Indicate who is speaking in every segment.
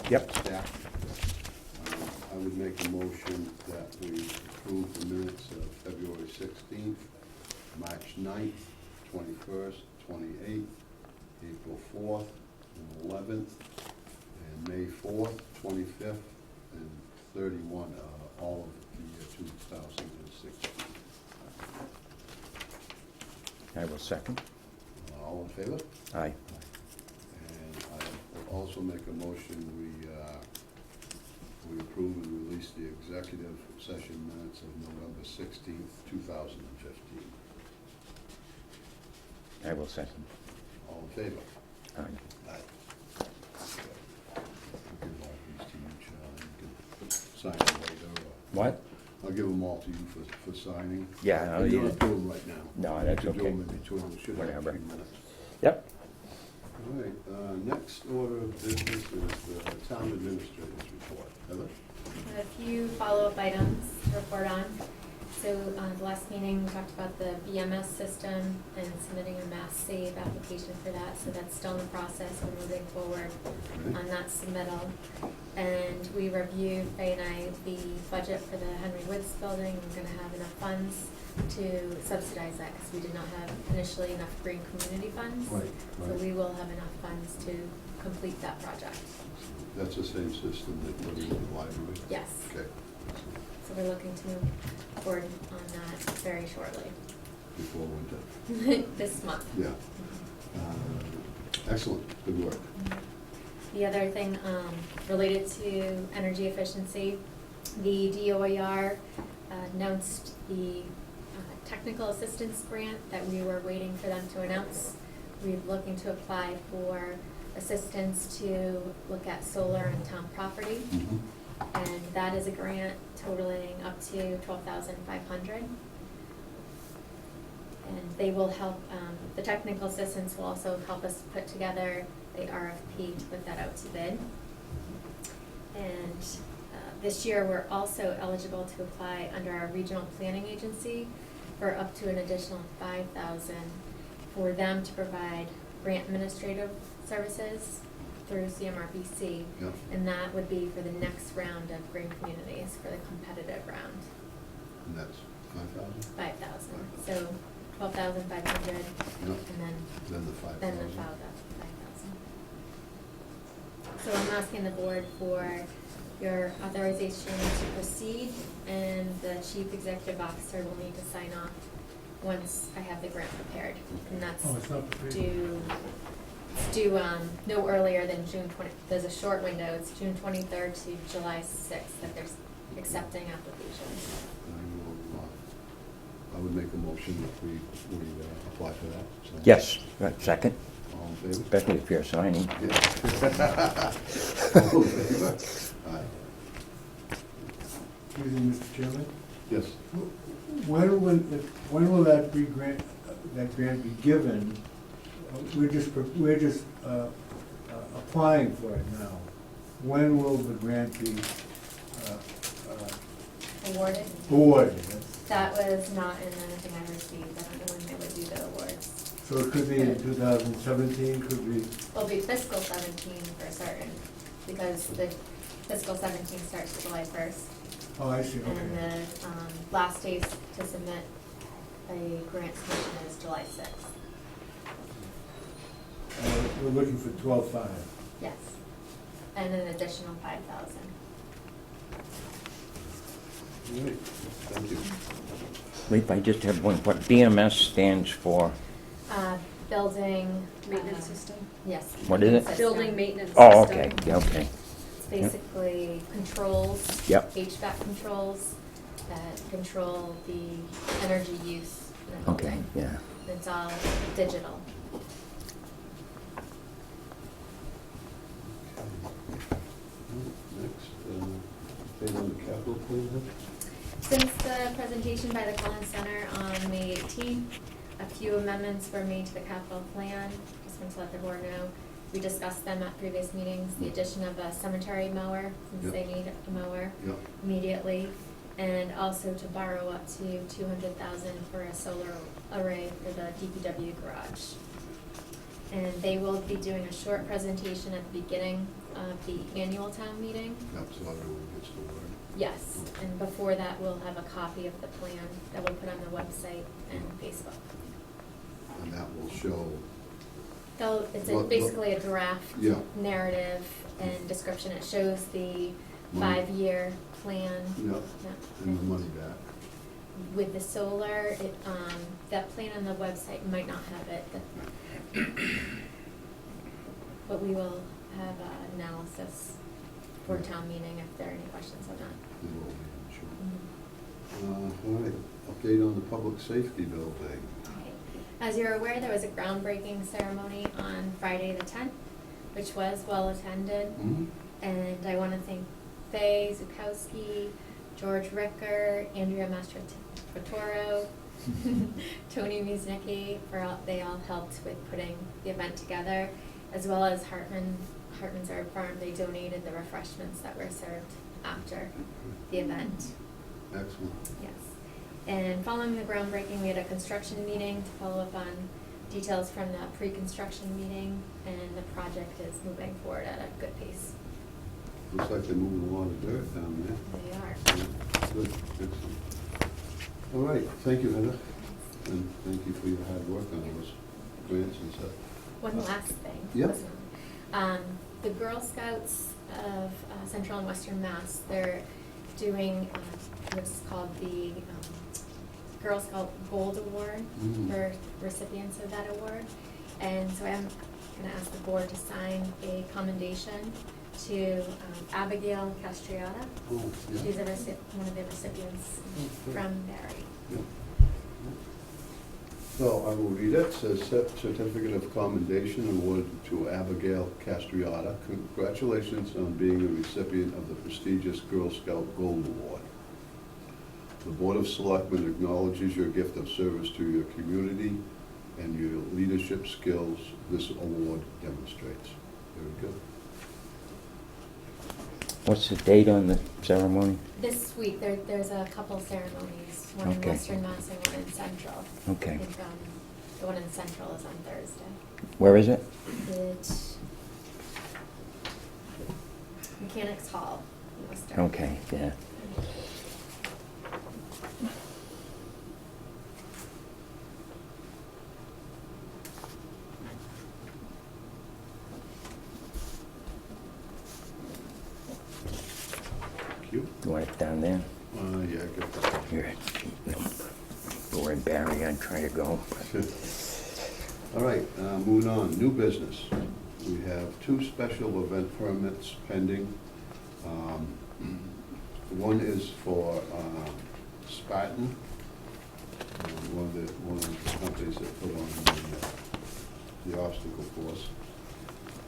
Speaker 1: Yep.
Speaker 2: Staff. I would make a motion that we approve the minutes of February 16th, March 9th, 21st, 28th, April 4th, and 11th, and May 4th, 25th, and 31, all of the year 2016.
Speaker 1: I will second.
Speaker 2: All in favor?
Speaker 1: Aye.
Speaker 2: And I will also make a motion, we approve and release the executive session minutes of November 16th, 2015.
Speaker 1: I will second.
Speaker 2: All in favor?
Speaker 1: Aye.
Speaker 2: Aye. Okay. I'll give all these to you, Charlie. You can sign them later.
Speaker 1: What?
Speaker 2: I'll give them all to you for signing.
Speaker 1: Yeah, I'll
Speaker 2: You don't
Speaker 1: either-
Speaker 2: have to do them right now.
Speaker 1: No, that's
Speaker 2: You can
Speaker 1: okay.
Speaker 2: do them in between. We should have a
Speaker 1: Whatever.
Speaker 2: few minutes.
Speaker 1: Yep.
Speaker 2: All right, next order of business is the town administrator's report. Heather?
Speaker 3: A few follow-up items to report on. So, the last meeting, we talked about the BMS system and submitting a Mass Save application for that, so that's still in the process, we're moving forward on that submittal. And we reviewed, Faye and I, the budget for the Henry Woods building, we're gonna have enough funds to subsidize that, because we did not have initially enough green community funds.
Speaker 2: Right,
Speaker 3: So
Speaker 2: right.
Speaker 3: we will have enough funds to complete that project.
Speaker 2: That's the same system that we're in the library?
Speaker 3: Yes.
Speaker 2: Okay.
Speaker 3: So we're looking to move forward on that very shortly,
Speaker 2: Before winter.
Speaker 3: this month.
Speaker 2: Yeah. Excellent, good work.
Speaker 3: The other thing, related to energy efficiency, the DOER announced the technical assistance grant that we were waiting for them to announce. We're looking to apply for assistance to look at solar on town property.
Speaker 2: Mhm.
Speaker 3: And that is a grant totaling up to $12,500. And they will help, the technical assistance will also help us put together a RFP to put that out to bid. And this year, we're also eligible to apply under our regional planning agency for up to an additional $5,000 for them to provide grant administrative services through CMRPC.
Speaker 2: Yep.
Speaker 3: And that would be for the next round of green communities, for the competitive round,
Speaker 2: And that's 5,000?
Speaker 3: 5,000. So 12,500,
Speaker 2: Yep.
Speaker 3: and
Speaker 2: Then the 5,000?
Speaker 3: then the 5,000. So I'm asking the board for your authorization to proceed, and the chief executive officer will need to sign off once I have the grant prepared. And that's
Speaker 4: Oh, it's not prepared.
Speaker 3: due no earlier than June 20, there's a short window, it's June 23rd to July 6th that they're accepting applications.
Speaker 2: I would make a motion that we apply for that. So-
Speaker 1: Yes, right, second,
Speaker 2: All in favor?
Speaker 1: especially if you're signing.
Speaker 2: Yeah. All in favor? Aye.
Speaker 4: Excuse me, Mr. Chairman.
Speaker 2: Yes.
Speaker 4: When will that grant be given? We're just applying for it now. When will the grant be
Speaker 3: Awarded?
Speaker 4: awarded?
Speaker 3: That was not in anything I received, I don't know when they would do the awards.
Speaker 4: So it could be in 2017, could be,
Speaker 3: It'll be fiscal 17 for certain, because the fiscal 17 starts July 1st.
Speaker 4: oh, I see,
Speaker 3: And
Speaker 4: okay.
Speaker 3: the last days to submit a grant submission is July 6th.
Speaker 4: We're looking for 12,500.
Speaker 3: Yes. And an additional 5,000.
Speaker 2: All right. Thank you.
Speaker 1: Wait, I just have one, what BMS stands for?
Speaker 3: Building.
Speaker 5: Maintenance system.
Speaker 3: Yes.
Speaker 1: What is it?
Speaker 3: system.
Speaker 5: Building maintenance
Speaker 1: Oh,
Speaker 5: system.
Speaker 1: okay, yeah, okay.
Speaker 3: It's basically controls.
Speaker 1: Yep.
Speaker 3: HVAC controls that control the energy use in a
Speaker 1: Okay,
Speaker 3: building.
Speaker 1: yeah.
Speaker 3: It's all digital.
Speaker 2: Next, pay on the capital plan.
Speaker 3: Since the presentation by the Collins Center on May 18th, a few amendments were made to the capital plan. Just want to let the board know. We discussed them at previous meetings, the addition of a cemetery mower, since they need a mower
Speaker 2: Yep.
Speaker 3: immediately, and also to borrow up to $200,000 for a solar array for the DPW garage. And they will be doing a short presentation at the beginning of the annual town meeting.
Speaker 2: That's so everyone gets the word.
Speaker 3: Yes, and before that, we'll have a copy of the plan that we'll put on the website and Facebook.
Speaker 2: And that will show,
Speaker 3: It's
Speaker 2: What-
Speaker 3: basically a draft
Speaker 2: Yeah.
Speaker 3: narrative and description. It shows the
Speaker 2: Money.
Speaker 3: 5-year plan.
Speaker 2: yeah,
Speaker 3: Yeah.
Speaker 2: and the money back.
Speaker 3: With the solar, that plan on the website might not have it. But we will have an analysis for town meeting if there are any questions on that.
Speaker 2: It will be, sure.
Speaker 3: Mhm.
Speaker 2: All right, update on the public safety building.
Speaker 3: Okay. As you're aware, there was a groundbreaking ceremony on Friday the 10th, which was well attended.
Speaker 2: Mhm.
Speaker 3: And I want to thank Faye Zukowski, George Ricker, Andrea Mastratoro, Tony Musnicki, they all helped with putting the event together, as well as Hartman's Herb Farm. They donated the refreshments that were served after the event.
Speaker 2: Excellent.
Speaker 3: Yes. And following the groundbreaking, we had a construction meeting to follow up on details from the pre-construction meeting, and the project is moving forward at a good pace.
Speaker 2: Looks like they're moving a lot of dirt down there.
Speaker 3: They are.
Speaker 2: Yeah, good, excellent. All right, thank you, Heather, and thank you for your hard work on those grants and stuff.
Speaker 3: One last thing.
Speaker 2: Yep.
Speaker 3: The Girl Scouts of Central and Western Mass, they're doing what's called the Girl Scout Gold Award
Speaker 2: Mm.
Speaker 3: for recipients of that award. And so I'm gonna ask the board to sign a commendation to Abigail Castriata.
Speaker 2: Oh, yeah.
Speaker 3: She's one of the recipients
Speaker 2: good.
Speaker 3: from Barry.
Speaker 2: Yeah. So I will read it. Says certificate of commendation awarded to Abigail Castriata. Congratulations on being a recipient of the prestigious Girl Scout Gold Award. The Board of Selectmen acknowledges your gift of service to your community and your leadership skills this award demonstrates. Very good.
Speaker 1: What's the date on the ceremony?
Speaker 3: This week, there's a couple ceremonies, one in
Speaker 1: Okay.
Speaker 3: Western Mass and one in Central.
Speaker 1: Okay.
Speaker 3: I think, the one in Central is on Thursday.
Speaker 1: Where is it?
Speaker 3: It's Mechanics Hall in Worcester.
Speaker 1: Okay, yeah.
Speaker 2: Thank you.
Speaker 1: You want it down there?
Speaker 2: Yeah, I got that.
Speaker 1: Here. We're in Barry, I'd try to go.
Speaker 2: All right, moving on, new business. We have 2 special event permits pending. One is for Spartan, one of the companies that put on the obstacle course.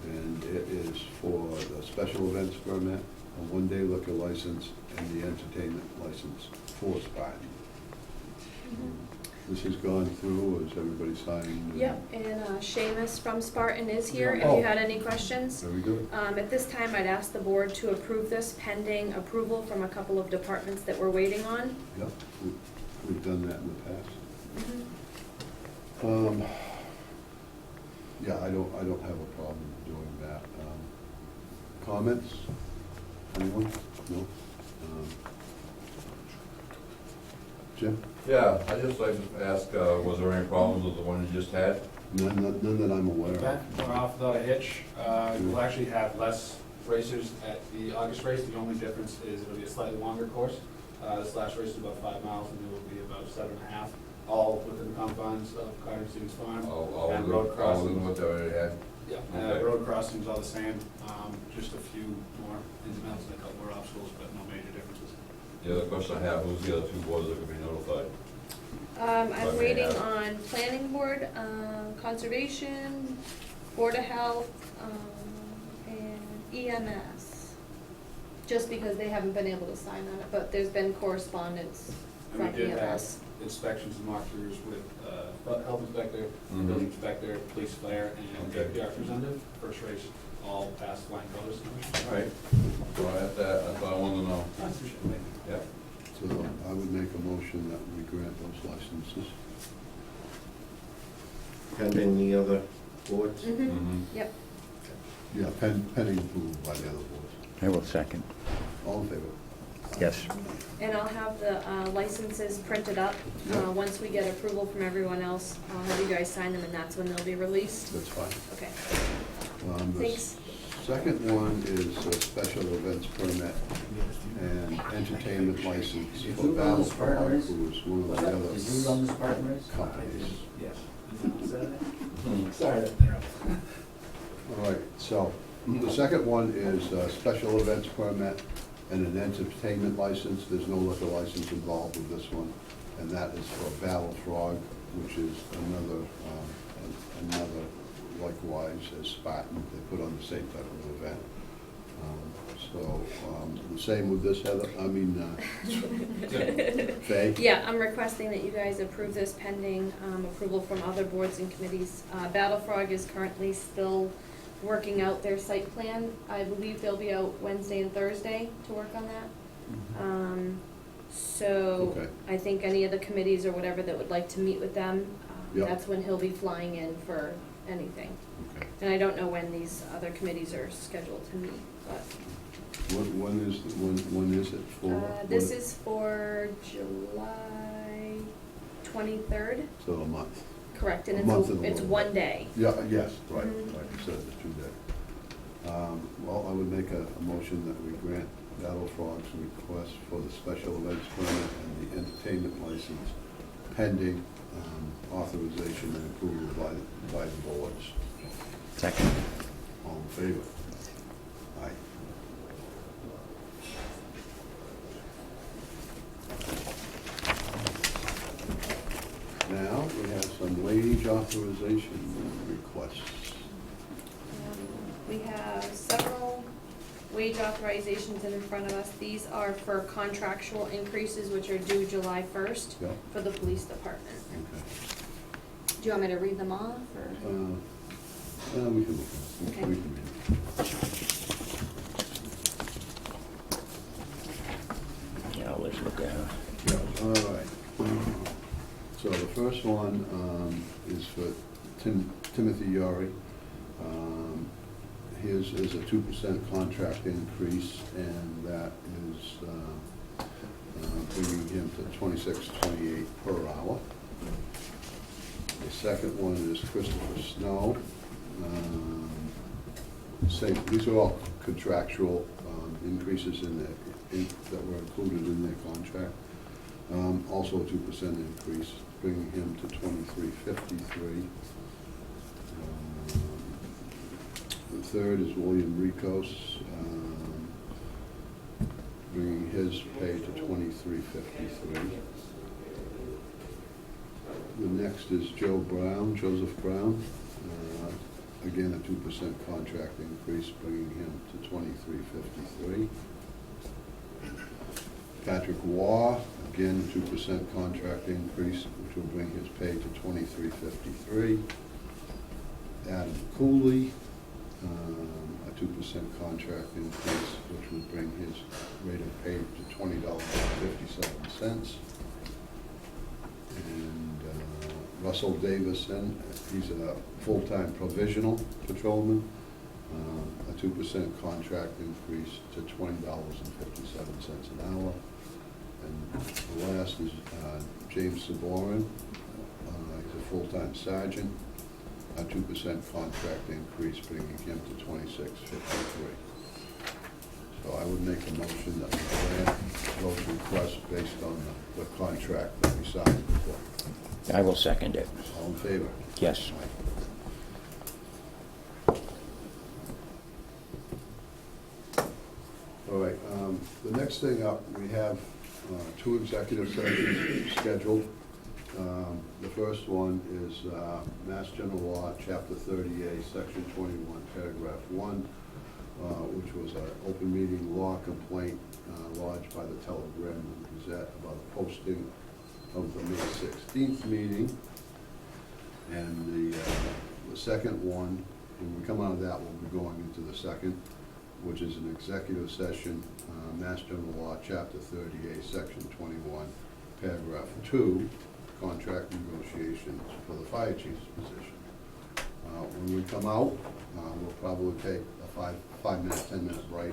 Speaker 2: And it is for the special events permit, a 1-day liquor license, and the entertainment license for Spartan. This has gone through, is everybody signed?
Speaker 5: Yep, and Seamus from Spartan is here if
Speaker 2: Oh.
Speaker 5: you had any questions.
Speaker 2: Very good.
Speaker 5: At this time, I'd ask the board to approve this pending approval from a couple of departments that we're waiting on.
Speaker 2: Yep, we've done that in the past. Yeah, I don't have a problem doing that. Comments? Anyone? No? Jim?
Speaker 6: Yeah, I'd just like to ask, was there any problems with the one you just had?
Speaker 2: None that I'm aware of.
Speaker 7: That went off without a hitch. We'll actually have less racers at the August race. The only difference is it'll be a slightly longer course. This last race is about 5 miles, and it will be about 7.5, all within the confines of Carter Stevens Farm.
Speaker 6: All
Speaker 7: And
Speaker 6: of
Speaker 7: road
Speaker 6: them
Speaker 7: crossings.
Speaker 6: what they already had?
Speaker 7: Yeah,
Speaker 6: Okay.
Speaker 7: road crossings all the same, just a few more ins and outs and a couple more obstacles, but no major differences.
Speaker 6: The other question I have, who's the other 2 boards that could be notified?
Speaker 5: I'm
Speaker 6: Okay,
Speaker 5: waiting
Speaker 6: yeah.
Speaker 5: on planning board, conservation, board of health, and EMS. Just because they haven't been able to sign on it, but there's been correspondence
Speaker 7: And
Speaker 5: from
Speaker 7: we did have
Speaker 5: EMS.
Speaker 7: inspections and walkthroughs with health inspector,
Speaker 6: Mhm.
Speaker 7: building inspector, police, fire, and
Speaker 6: Okay.
Speaker 7: DPR representative. First race, all passed flying colors.
Speaker 6: All right, so that's what I wanted to know. Yep.
Speaker 2: So I would make a motion that we grant those licenses.
Speaker 8: Pending the other
Speaker 4: boards?
Speaker 5: Mm-hmm, yep.
Speaker 2: Yeah, pending approval by the other boards.
Speaker 1: I will second.
Speaker 2: All in favor?
Speaker 1: Yes.
Speaker 5: And I'll have the licenses printed up.
Speaker 2: Yep.
Speaker 5: Once we get approval from everyone else, I'll have you guys sign them, and that's when they'll be released.
Speaker 2: That's fine.
Speaker 5: Okay,
Speaker 2: The
Speaker 5: thanks.
Speaker 2: Second one is a special events permit and entertainment license
Speaker 8: Did
Speaker 2: for
Speaker 8: you run this part,
Speaker 2: Battlefrog,
Speaker 8: Maurice?
Speaker 2: who is one of
Speaker 8: What's
Speaker 2: the
Speaker 8: that?
Speaker 2: other
Speaker 8: Did you run this part, Maurice?
Speaker 2: companies.
Speaker 7: Yes.
Speaker 6: Hmm.
Speaker 7: Sorry to interrupt.
Speaker 2: All right, so the second one is a special events permit and an entertainment license. There's no liquor license involved with this one, and that is for Battlefrog, which is another likewise as Spartan. They put on the same type of event. The same with this, Heather, Faye?
Speaker 5: Yeah, I'm requesting that you guys approve this pending approval from other boards and committees. Battlefrog is currently still working out their site plan. I believe they'll be out Wednesday and Thursday to work on that. So
Speaker 2: Okay.
Speaker 5: I think any of the committees or whatever that would like to meet with them,
Speaker 2: Yep.
Speaker 5: that's when he'll be flying in for anything.
Speaker 2: Okay.
Speaker 5: And I don't know when these other committees are scheduled to meet, but
Speaker 2: When is it for?
Speaker 5: this is for July 23rd,
Speaker 2: So a month.
Speaker 5: correct, and
Speaker 2: A month and a
Speaker 5: it's
Speaker 2: little
Speaker 5: one
Speaker 2: bit.
Speaker 5: day.
Speaker 2: Yeah, yes, right,
Speaker 5: Mhm.
Speaker 2: like you said, the 2 day. Well, I would make a motion that we grant Battlefrog's request for the special events permit and the entertainment license pending authorization and approval by the boards.
Speaker 1: Second.
Speaker 2: All in favor? Aye. Now, we have some wage authorization requests.
Speaker 5: We have several wage authorizations in front of us. These are for contractual increases, which are due July 1st
Speaker 2: Yeah.
Speaker 5: for the police department.
Speaker 2: Okay.
Speaker 5: Do you want me to read them off, or?
Speaker 2: We can look at it.
Speaker 5: Okay.
Speaker 2: We can read it.
Speaker 1: Yeah, let's look at it.
Speaker 2: Yeah, all right. So the first one is for Timothy Yori. His is a 2% contract increase, and that is bringing him to $26.28 per hour. The second one is Christopher Snow. These are all contractual increases that were included in their contract. Also a 2% increase, bringing him to $23.53. The third is William Ricos, bringing his pay to $23.53. The next is Joseph Brown, again a 2% contract increase, bringing him to $23.53. Patrick Waugh, again 2% contract increase, which will bring his pay to $23.53. Adam Cooley, a 2% contract increase, which would bring his rate of pay to $20.57. And Russell Davison, he's a full-time provisional patrolman, a 2% contract increase to $20.57 an hour. And the last is James Saborin, he's a full-time sergeant, a 2% contract increase, bringing him to $26.53. So I would make a motion that we grant those requests based on the contract that we signed before.
Speaker 1: I will second it.
Speaker 2: All in favor?
Speaker 1: Yes.
Speaker 2: All right, the next thing up, we have 2 executive sessions scheduled. The first one is Mass General Law, Chapter 38, Section 21, Paragraph 1, which was an open meeting law complaint lodged by the Telegram and Gazette about a posting of the May 16th meeting. And the second one, when we come out of that, we'll be going into the second, which is an executive session, Mass General Law, Chapter 38, Section 21, Paragraph 2, contract negotiations for the fire chief's position. When we come out, we'll probably take a 5-minute, 10-minute break,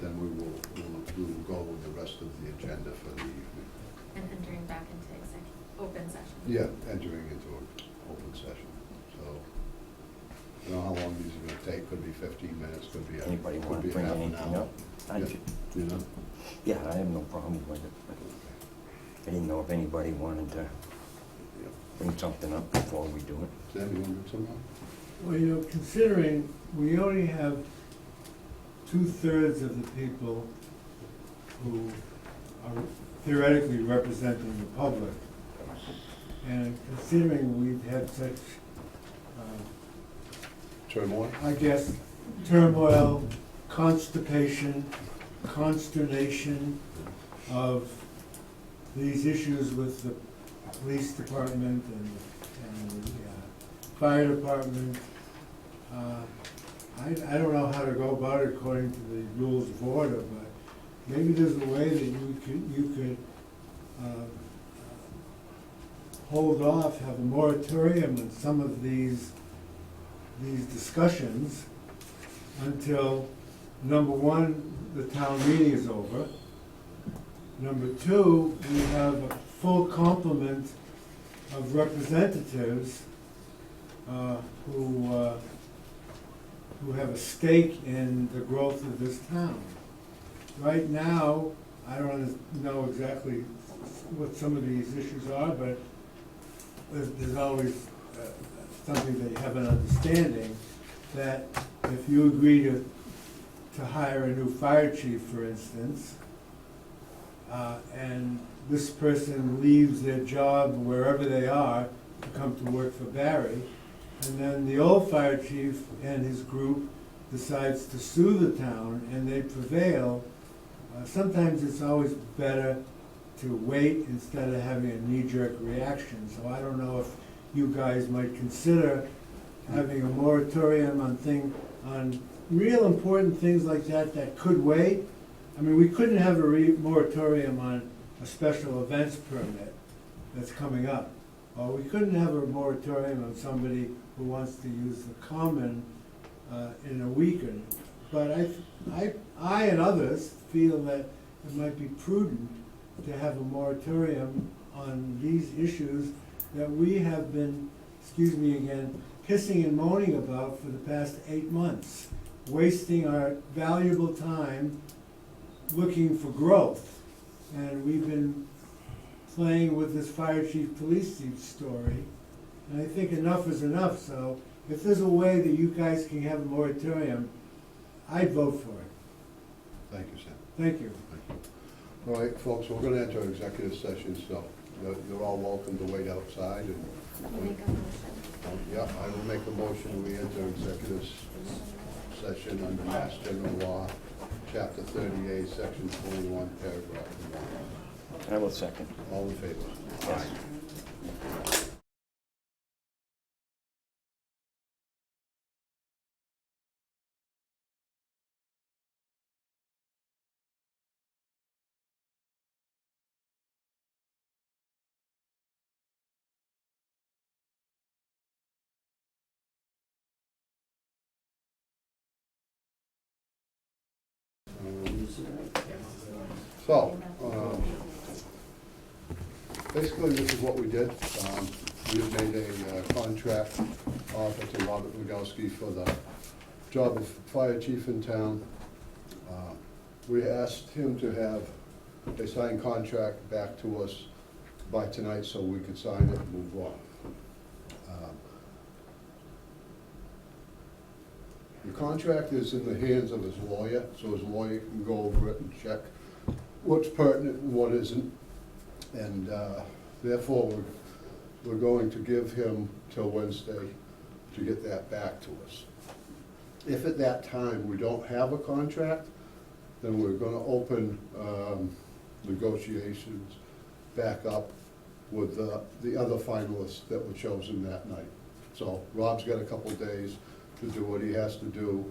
Speaker 2: then we will go with the rest of the agenda for the evening.
Speaker 3: And entering back into open session.
Speaker 2: Yeah, entering into an open session, so, I don't know how long these are gonna take, could be 15 minutes, could be
Speaker 1: Anybody
Speaker 2: could
Speaker 1: want
Speaker 2: be
Speaker 1: to bring
Speaker 2: half an
Speaker 1: anything
Speaker 2: hour.
Speaker 1: up? I
Speaker 2: Yeah,
Speaker 1: ju-
Speaker 2: You know?
Speaker 1: Yeah, I have no problem with it, but I didn't know if anybody wanted to
Speaker 2: Yeah.
Speaker 1: bring something up before we do it.
Speaker 2: Sam, you wanna do something?
Speaker 4: Well, you know, considering we only have 2/3 of the people who are theoretically representing the public, and considering we've had such,
Speaker 2: Turmoil?
Speaker 4: I guess, turmoil, constipation, consternation of these issues with the police department and the fire department, I don't know how to go about it according to the rules of order, but maybe there's a way that you could hold off, have a moratorium on some of these discussions until, number one, the town meeting is over. Number two, we have a full complement of representatives who have a stake in the growth of this town. Right now, I don't know exactly what some of these issues are, but there's always something that you have an understanding that if you agree to hire a new fire chief, for instance, and this person leaves their job wherever they are to come to work for Barry, and then the old fire chief and his group decides to sue the town and they prevail, sometimes it's always better to wait instead of having a knee-jerk reaction. So I don't know if you guys might consider having a moratorium on real important things like that could wait. I mean, we couldn't have a moratorium on a special events permit that's coming up. Or we couldn't have a moratorium on somebody who wants to use the common in a weekend. But I and others feel that it might be prudent to have a moratorium on these issues that we have been, excuse me again, pissing and moaning about for the past 8 months, wasting our valuable time looking for growth. And we've been playing with this fire chief, police chief story, and I think enough is enough. So if there's a way that you guys can have a moratorium, I'd vote for it.
Speaker 2: Thank you, Sam.
Speaker 4: Thank you.
Speaker 2: All right, folks, we're gonna enter executive session, so you're all welcome to wait outside and,
Speaker 3: Can you make a motion?
Speaker 2: yeah, I will make a motion, we enter executive session under Mass General Law, Chapter 38, Section 21, Paragraph 1.
Speaker 1: I will second.
Speaker 2: All in favor?
Speaker 1: Yes.
Speaker 2: So, basically, this is what we did. We have made a contract offer to Robert Legowski for the job of fire chief in town. We asked him to have a signed contract back to us by tonight so we could sign it and move on. The contract is in the hands of his lawyer, so his lawyer can go over it and check what's pertinent and what isn't. And therefore, we're going to give him till Wednesday to get that back to us. If at that time we don't have a contract, then we're gonna open negotiations back up with the other finalists that were chosen that night. So Rob's got a couple days to do what he has to do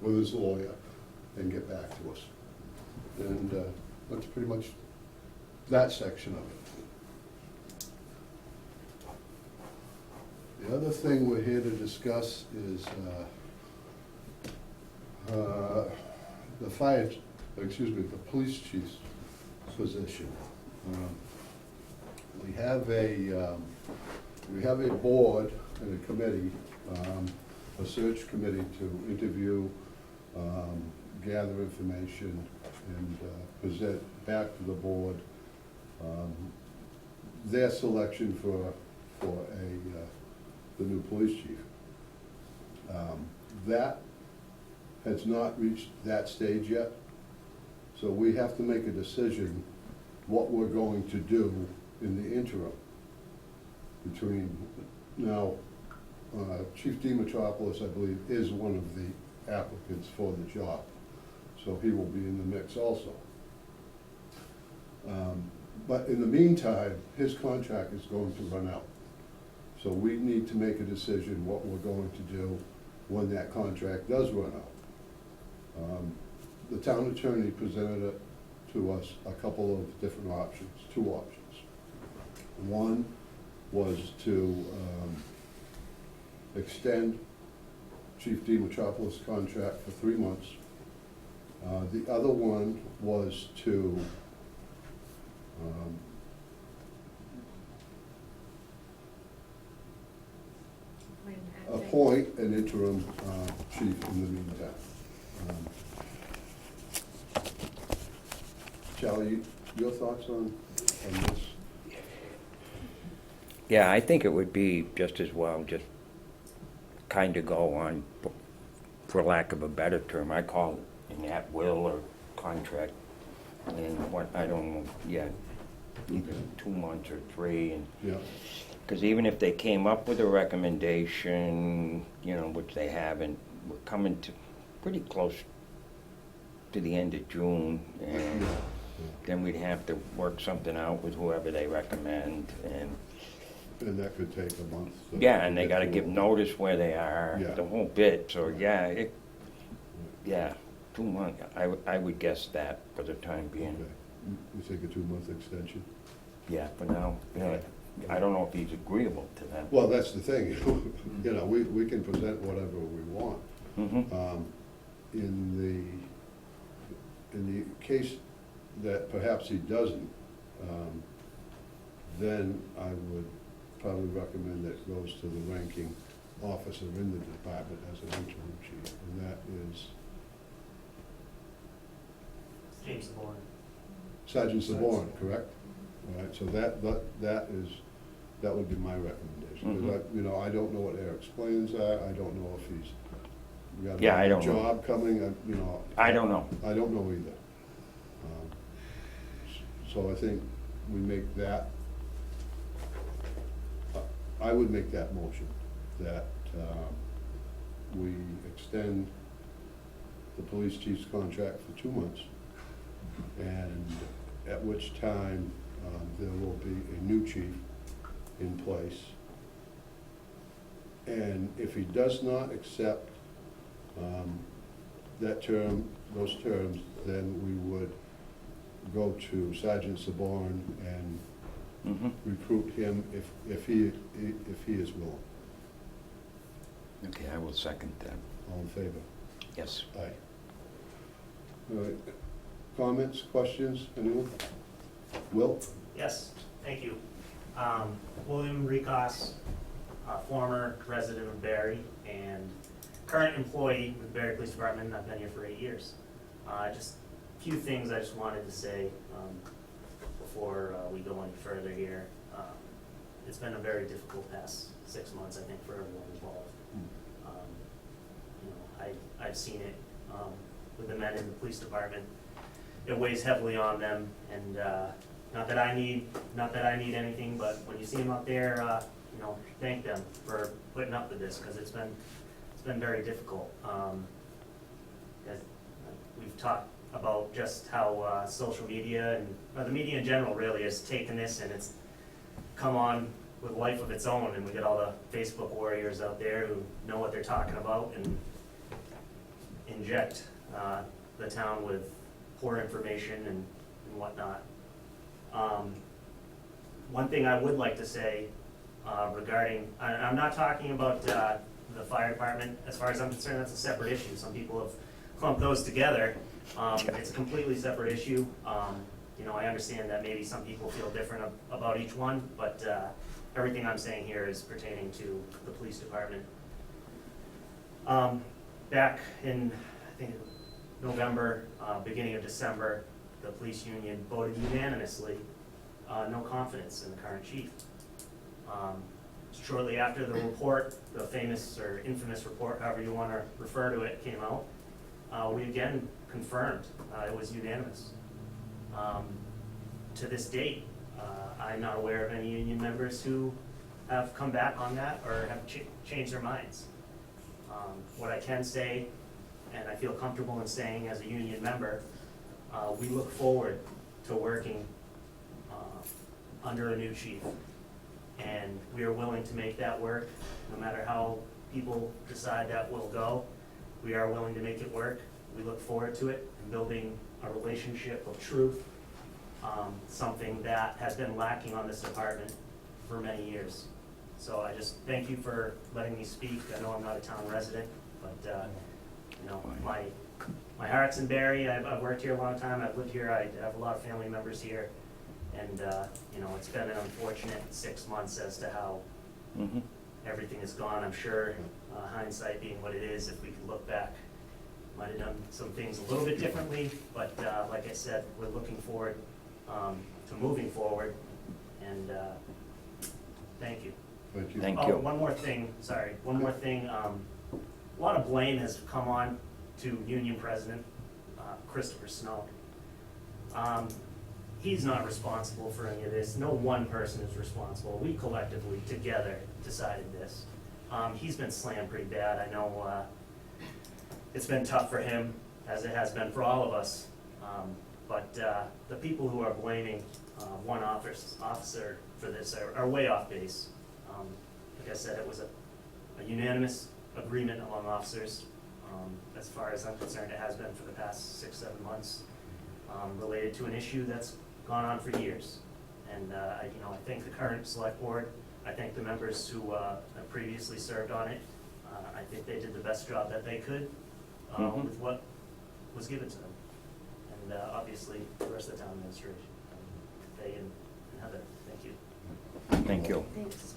Speaker 2: with his lawyer and get back to us. And that's pretty much that section of it. The other thing we're here to discuss is the police chief's position. We have a board and a committee, a search committee to interview, gather information, and present back to the board their selection for the new police chief. That has not reached that stage yet, so we have to make a decision what we're going to do in the interim between now. Chief Dimitropoulos, I believe, is one of the applicants for the job, so he will be in the mix also. But in the meantime, his contract is going to run out. So we need to make a decision what we're going to do when that contract does run out. The town attorney presented it to us a couple of different options, two options. One was to extend Chief Dimitropoulos' contract for 3 months. The other one was to appoint an interim chief in the meantime. Charlie, your thoughts on this?
Speaker 1: Yeah, I think it would be just as well, just kind of go on, for lack of a better term, I call it an at-will or contract. And what, I don't know, yeah, either 2 months or 3, and
Speaker 2: Yeah,
Speaker 1: because even if they came up with a recommendation, which they haven't, we're coming to pretty close to the end of June, and then we'd have to work something out with whoever they recommend,
Speaker 2: and that could take a month. So
Speaker 1: yeah, and they
Speaker 2: get
Speaker 1: gotta
Speaker 2: through
Speaker 1: give
Speaker 2: it.
Speaker 1: notice where they are,
Speaker 2: Yeah.
Speaker 1: the whole bit, so yeah, 2 months, I would guess that for the time being.
Speaker 2: Okay. You think a 2-month extension?
Speaker 1: Yeah, for now, I don't know if he's agreeable to that.
Speaker 2: Well, that's the thing, we can present whatever we want.
Speaker 1: Mm-hmm.
Speaker 2: In the case that perhaps he doesn't, then I would probably recommend that it goes to the ranking officer in the department as an interim chief, and that is
Speaker 9: James Bourne.
Speaker 2: Sergeant Saborn, correct? All right, so that would be my recommendation. Because I don't know what Eric's plans are, I don't know if he's got
Speaker 1: Yeah, I
Speaker 2: a
Speaker 1: don't know.
Speaker 2: job coming,
Speaker 1: I don't know.
Speaker 2: I don't know either. So I think we make that, I would make that motion, that we extend the police chief's contract for 2 months, and at which time there will be a new chief in place. And if he does not accept those terms, then we would go to Sergeant Saborn and
Speaker 1: Mm-hmm.
Speaker 2: recruit him if he is willing.
Speaker 1: Okay, I will second that.
Speaker 2: All in favor?
Speaker 1: Yes.
Speaker 2: Aye. All right. Comments, questions, anyone? Will?
Speaker 9: Yes, thank you. William Ricos, former resident of Barry and current employee with the Barry Police Department. I've been here for 8 years. Just a few things I just wanted to say before we go any further here. It's been a very difficult past 6 months, I think, for everyone involved. I've seen it with the men in the police department. It weighs heavily on them, and not that I need anything, but when you see them up there, thank them for putting up with this, because it's been very difficult. As we've talked about just how social media and the media in general really has taken this, and it's come on with life of its own, and we got all the Facebook warriors out there who know what they're talking about and inject the town with poor information and whatnot. One thing I would like to say regarding, I'm not talking about the fire department. As far as I'm concerned, that's a separate issue. Some people have clumped those together. It's a completely separate issue. You know, I understand that maybe some people feel different about each one, but everything I'm saying here is pertaining to the police department. Back in, I think, November, beginning of December, the police union voted unanimously no confidence in the current chief. Shortly after the report, the famous or infamous report, however you want to refer to it, came out, we again confirmed it was unanimous. To this date, I'm not aware of any union members who have come back on that or have changed their minds. What I can say, and I feel comfortable in saying as a union member, we look forward to working under a new chief. And we are willing to make that work, no matter how people decide that will go. We are willing to make it work. We look forward to it and building a relationship of truth, something that has been lacking on this department for many years. So I just thank you for letting me speak. I know I'm not a town resident, but you know, my heart's in Barry. I've worked here a long time. I've lived here. I have a lot of family members here. And, you know, it's been an unfortunate 6 months as to how everything has gone. I'm sure hindsight being what it is, if we could look back, might have done some things a little bit differently. But like I said, we're looking forward to moving forward. And thank you.
Speaker 2: Thank you.
Speaker 1: Thank
Speaker 9: Oh,
Speaker 1: you.
Speaker 9: one more thing, sorry, one more thing. A lot of blame has come on to Union President Christopher Snow. He's not responsible for any of this. No one person is responsible. We collectively, together, decided this. He's been slammed pretty bad. I know it's been tough for him, as it has been for all of us. But the people who are blaming one officer for this are way off base. Like I said, it was a unanimous agreement among officers. As far as I'm concerned, it has been for the past 6-7 months, related to an issue that's gone on for years. And I thank the current select board. I thank the members who have previously served on it. I think they did the best job that they could with what was given to them. And obviously, the rest of the town administration, Faye and Heather, thank you.
Speaker 1: Thank you.
Speaker 5: Thanks.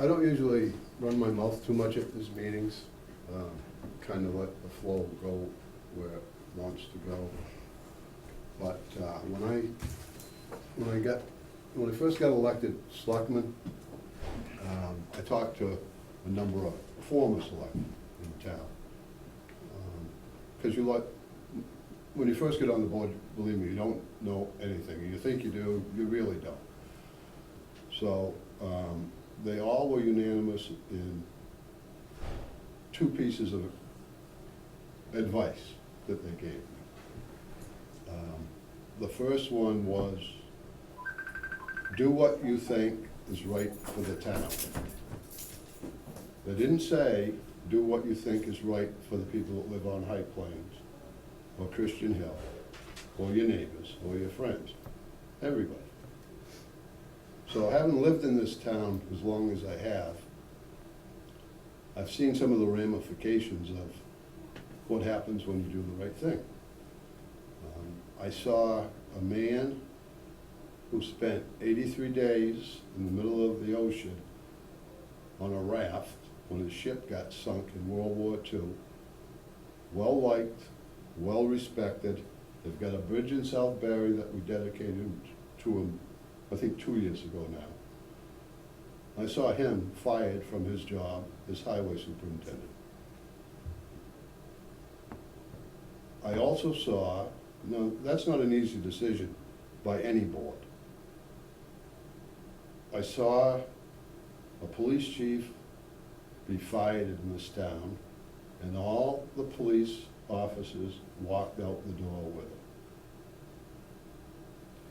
Speaker 2: I don't usually run my mouth too much at these meetings, kind of let the flow go where it wants to go. But when I first got elected selectman, I talked to a number of former selectmen in town. Because when you first get on the board, believe me, you don't know anything. You think you do, you really don't. So they all were unanimous in 2 pieces of advice that they gave me. The first one was, do what you think is right for the town. They didn't say, do what you think is right for the people that live on High Plains, or Christian Hill, or your neighbors, or your friends, everybody. So having lived in this town as long as I have, I've seen some of the ramifications of what happens when you do the right thing. I saw a man who spent 83 days in the middle of the ocean on a raft when his ship got sunk in World War II. Well-liked, well-respected. They've got a bridge in South Barry that we dedicated to him, I think 2 years ago now. I saw him fired from his job as highway superintendent. I also saw, no, that's not an easy decision by any board. I saw a police chief be fired in this town, and all the police officers walked out the door with him.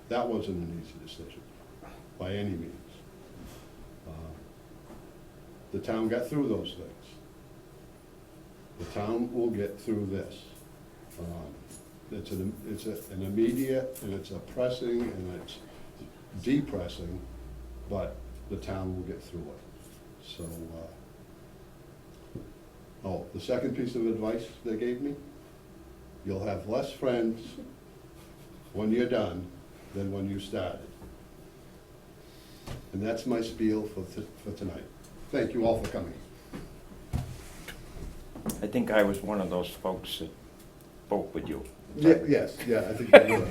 Speaker 2: That wasn't an easy decision, by any means. The town got through those things. The town will get through this. It's an immediate, and it's a pressing, and it's depressing but the town will get through it. So, oh, the second piece of advice they gave me, you'll have less friends when you're done than when you started. And that's my spiel for tonight. Thank you all for coming.
Speaker 1: I think I was one of those folks that spoke with you.
Speaker 2: Yes, I think you were.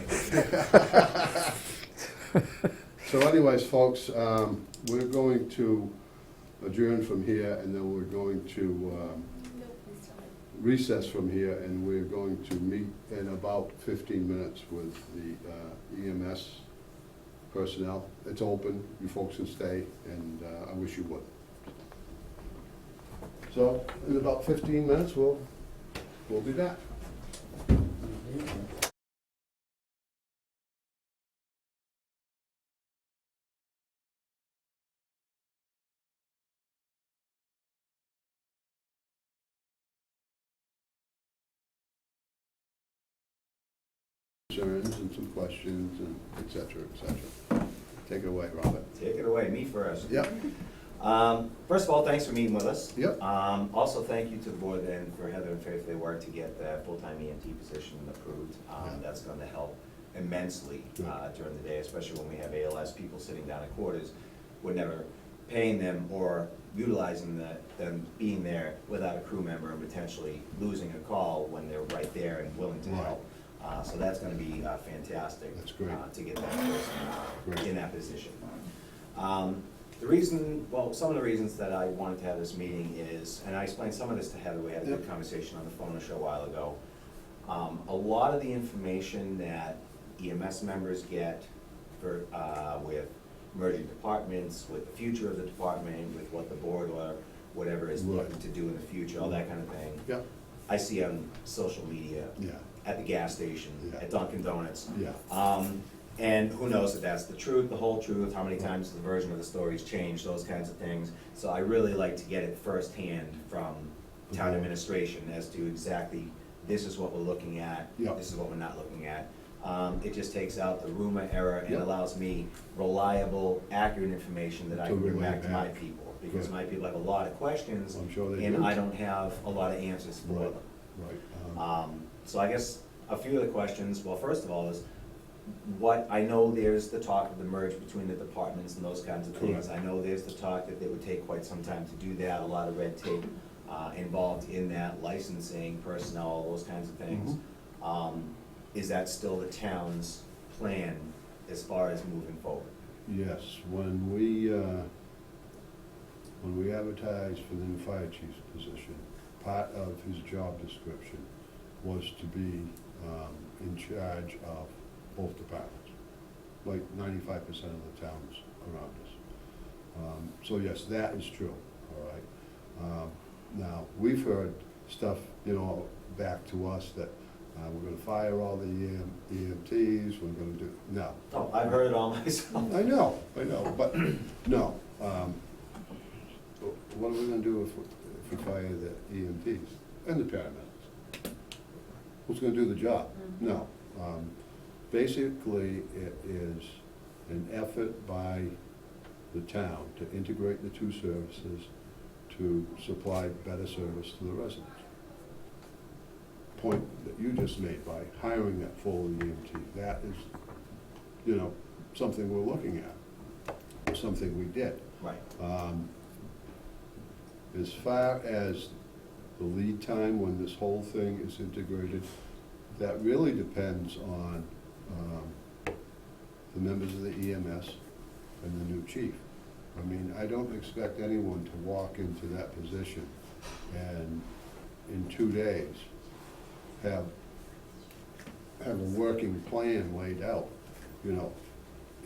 Speaker 2: So anyways, folks, we're going to adjourn from here, and then we're going to recess from here, and we're going to meet in about 15 minutes with the EMS personnel. It's open, you folks can stay, and I wish you would. So in about 15 minutes, we'll be back. Concerns and some questions and et cetera, et cetera. Take it away, Robert.
Speaker 8: Take it away, me first.
Speaker 2: Yep.
Speaker 8: First of all, thanks for meeting with us.
Speaker 2: Yep.
Speaker 8: Also, thank you to the board and for Heather and Faith, they worked to get that full-time EMT position approved.
Speaker 2: Yeah.
Speaker 8: That's gonna help immensely during the day, especially when we have ALS people sitting down at quarters. We're never paying them or utilizing them being there without a crew member and potentially losing a call when they're right there and willing to
Speaker 2: Right.
Speaker 8: help. So that's gonna be fantastic.
Speaker 2: That's great.
Speaker 8: To get that person
Speaker 2: Great.
Speaker 8: in that position. Some of the reasons that I wanted to have this meeting is, and I explained some of this to Heather, we had a good
Speaker 2: Yep.
Speaker 8: conversation on the phone a short while ago. A lot of the information that EMS members get for, with merging departments, with the future of the department, with what the board or whatever is
Speaker 2: Right.
Speaker 8: looking to do in the future, all that kind of thing.
Speaker 2: Yep.
Speaker 8: I see on social media,
Speaker 2: Yeah.
Speaker 8: at the gas station,
Speaker 2: Yeah.
Speaker 8: at Dunkin' Donuts.
Speaker 2: Yeah.
Speaker 8: And who knows if that's the truth, the whole truth, how many times the version of the story's changed, those kinds of things. So I really like to get it firsthand from town
Speaker 2: Mhm.
Speaker 8: administration as to exactly, this is what we're looking at,
Speaker 2: Yeah.
Speaker 8: this is what we're not looking at. It just takes out the rumor era and
Speaker 2: Yeah.
Speaker 8: allows me reliable, accurate information that I
Speaker 2: To
Speaker 8: can bring
Speaker 2: relay
Speaker 8: back to my
Speaker 2: back.
Speaker 8: people. Because
Speaker 2: Good.
Speaker 8: my people have a lot of questions,
Speaker 2: I'm sure they
Speaker 8: and
Speaker 2: do.
Speaker 8: I don't have a lot of answers for
Speaker 2: Right.
Speaker 8: them.
Speaker 2: Right.
Speaker 8: So I guess a few of the questions, well, first of all is, what, I know there's the talk of the merge between the departments and those kinds of things.
Speaker 2: Correct.
Speaker 8: I know there's the talk that it would take quite some time to do that, a lot of red tape involved in that, licensing, personnel, those kinds of things. Is that still the town's plan as far as moving forward?
Speaker 2: Yes, when we advertised for the new fire chief's position, part of his job description was to be in charge of both departments, like 95% of the towns around us. So yes, that is true, all right? Now, we've heard stuff, back to us that we're gonna fire all the EMTs, we're gonna do, no.
Speaker 8: Oh, I've heard it all myself.
Speaker 2: I know, but, no. What are we gonna do if we fire the EMTs and the paramedics? Who's gonna do the job? No. Basically, it is an effort by the town to integrate the two services to supply better service to the residents. Point that you just made by hiring that full EMT, that is, something we're looking at, something we did.
Speaker 8: Right.
Speaker 2: As far as the lead time when this whole thing is integrated, that really depends on the members of the EMS and the new chief. I mean, I don't expect anyone to walk into that position and in 2 days have a working plan laid out.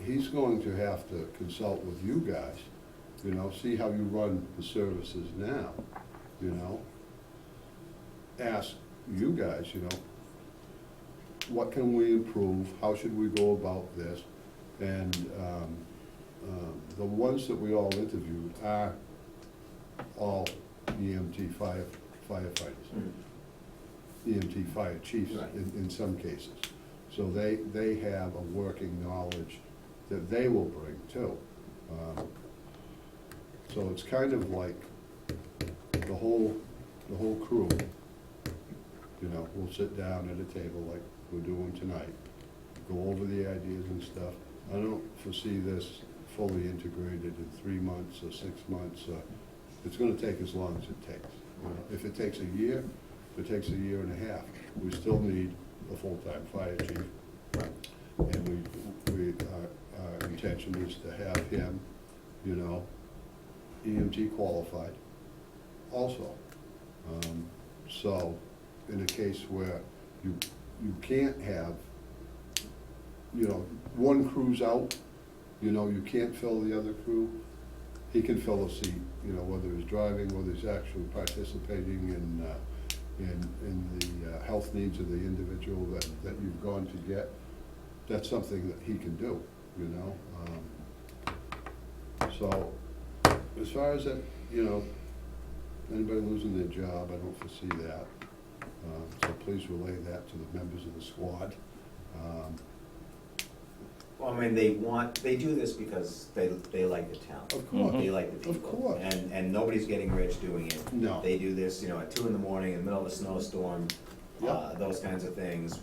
Speaker 2: He's going to have to consult with you guys, see how you run the services now, ask you guys, what can we improve, how should we go about this? And the ones that we all interviewed are all EMT firefighters, EMT fire chiefs
Speaker 8: Right.
Speaker 2: in some cases. So they have a working knowledge that they will bring too. So it's kind of like the whole crew, you know, we'll sit down at a table like we're doing tonight, go over the ideas and stuff. I don't foresee this fully integrated in 3 months or 6 months. It's gonna take as long as it takes. You know, if it takes a year, if it takes a year and a half, we still need a full-time fire chief. And our intention is to have him, you know, EMT qualified also. So, in a case where you can't have, you know, one crew's out, you know, you can't fill the other crew, he can fill a seat, you know, whether he's driving, whether he's actually participating in the health needs of the individual that you've gone to get. That's something that he can do, you know. So, as far as that, you know, anybody losing their job, I don't foresee that. So please relay that to the members of the squad.
Speaker 8: Well, I mean, they do this because they like the town.
Speaker 2: Of course.
Speaker 8: They like the
Speaker 2: Of
Speaker 8: people.
Speaker 2: course.
Speaker 8: And nobody's getting rich doing it.
Speaker 2: No.
Speaker 8: They do this, you know, at 2 in the morning, in the middle of a snowstorm,
Speaker 2: Yep.
Speaker 8: those kinds of things.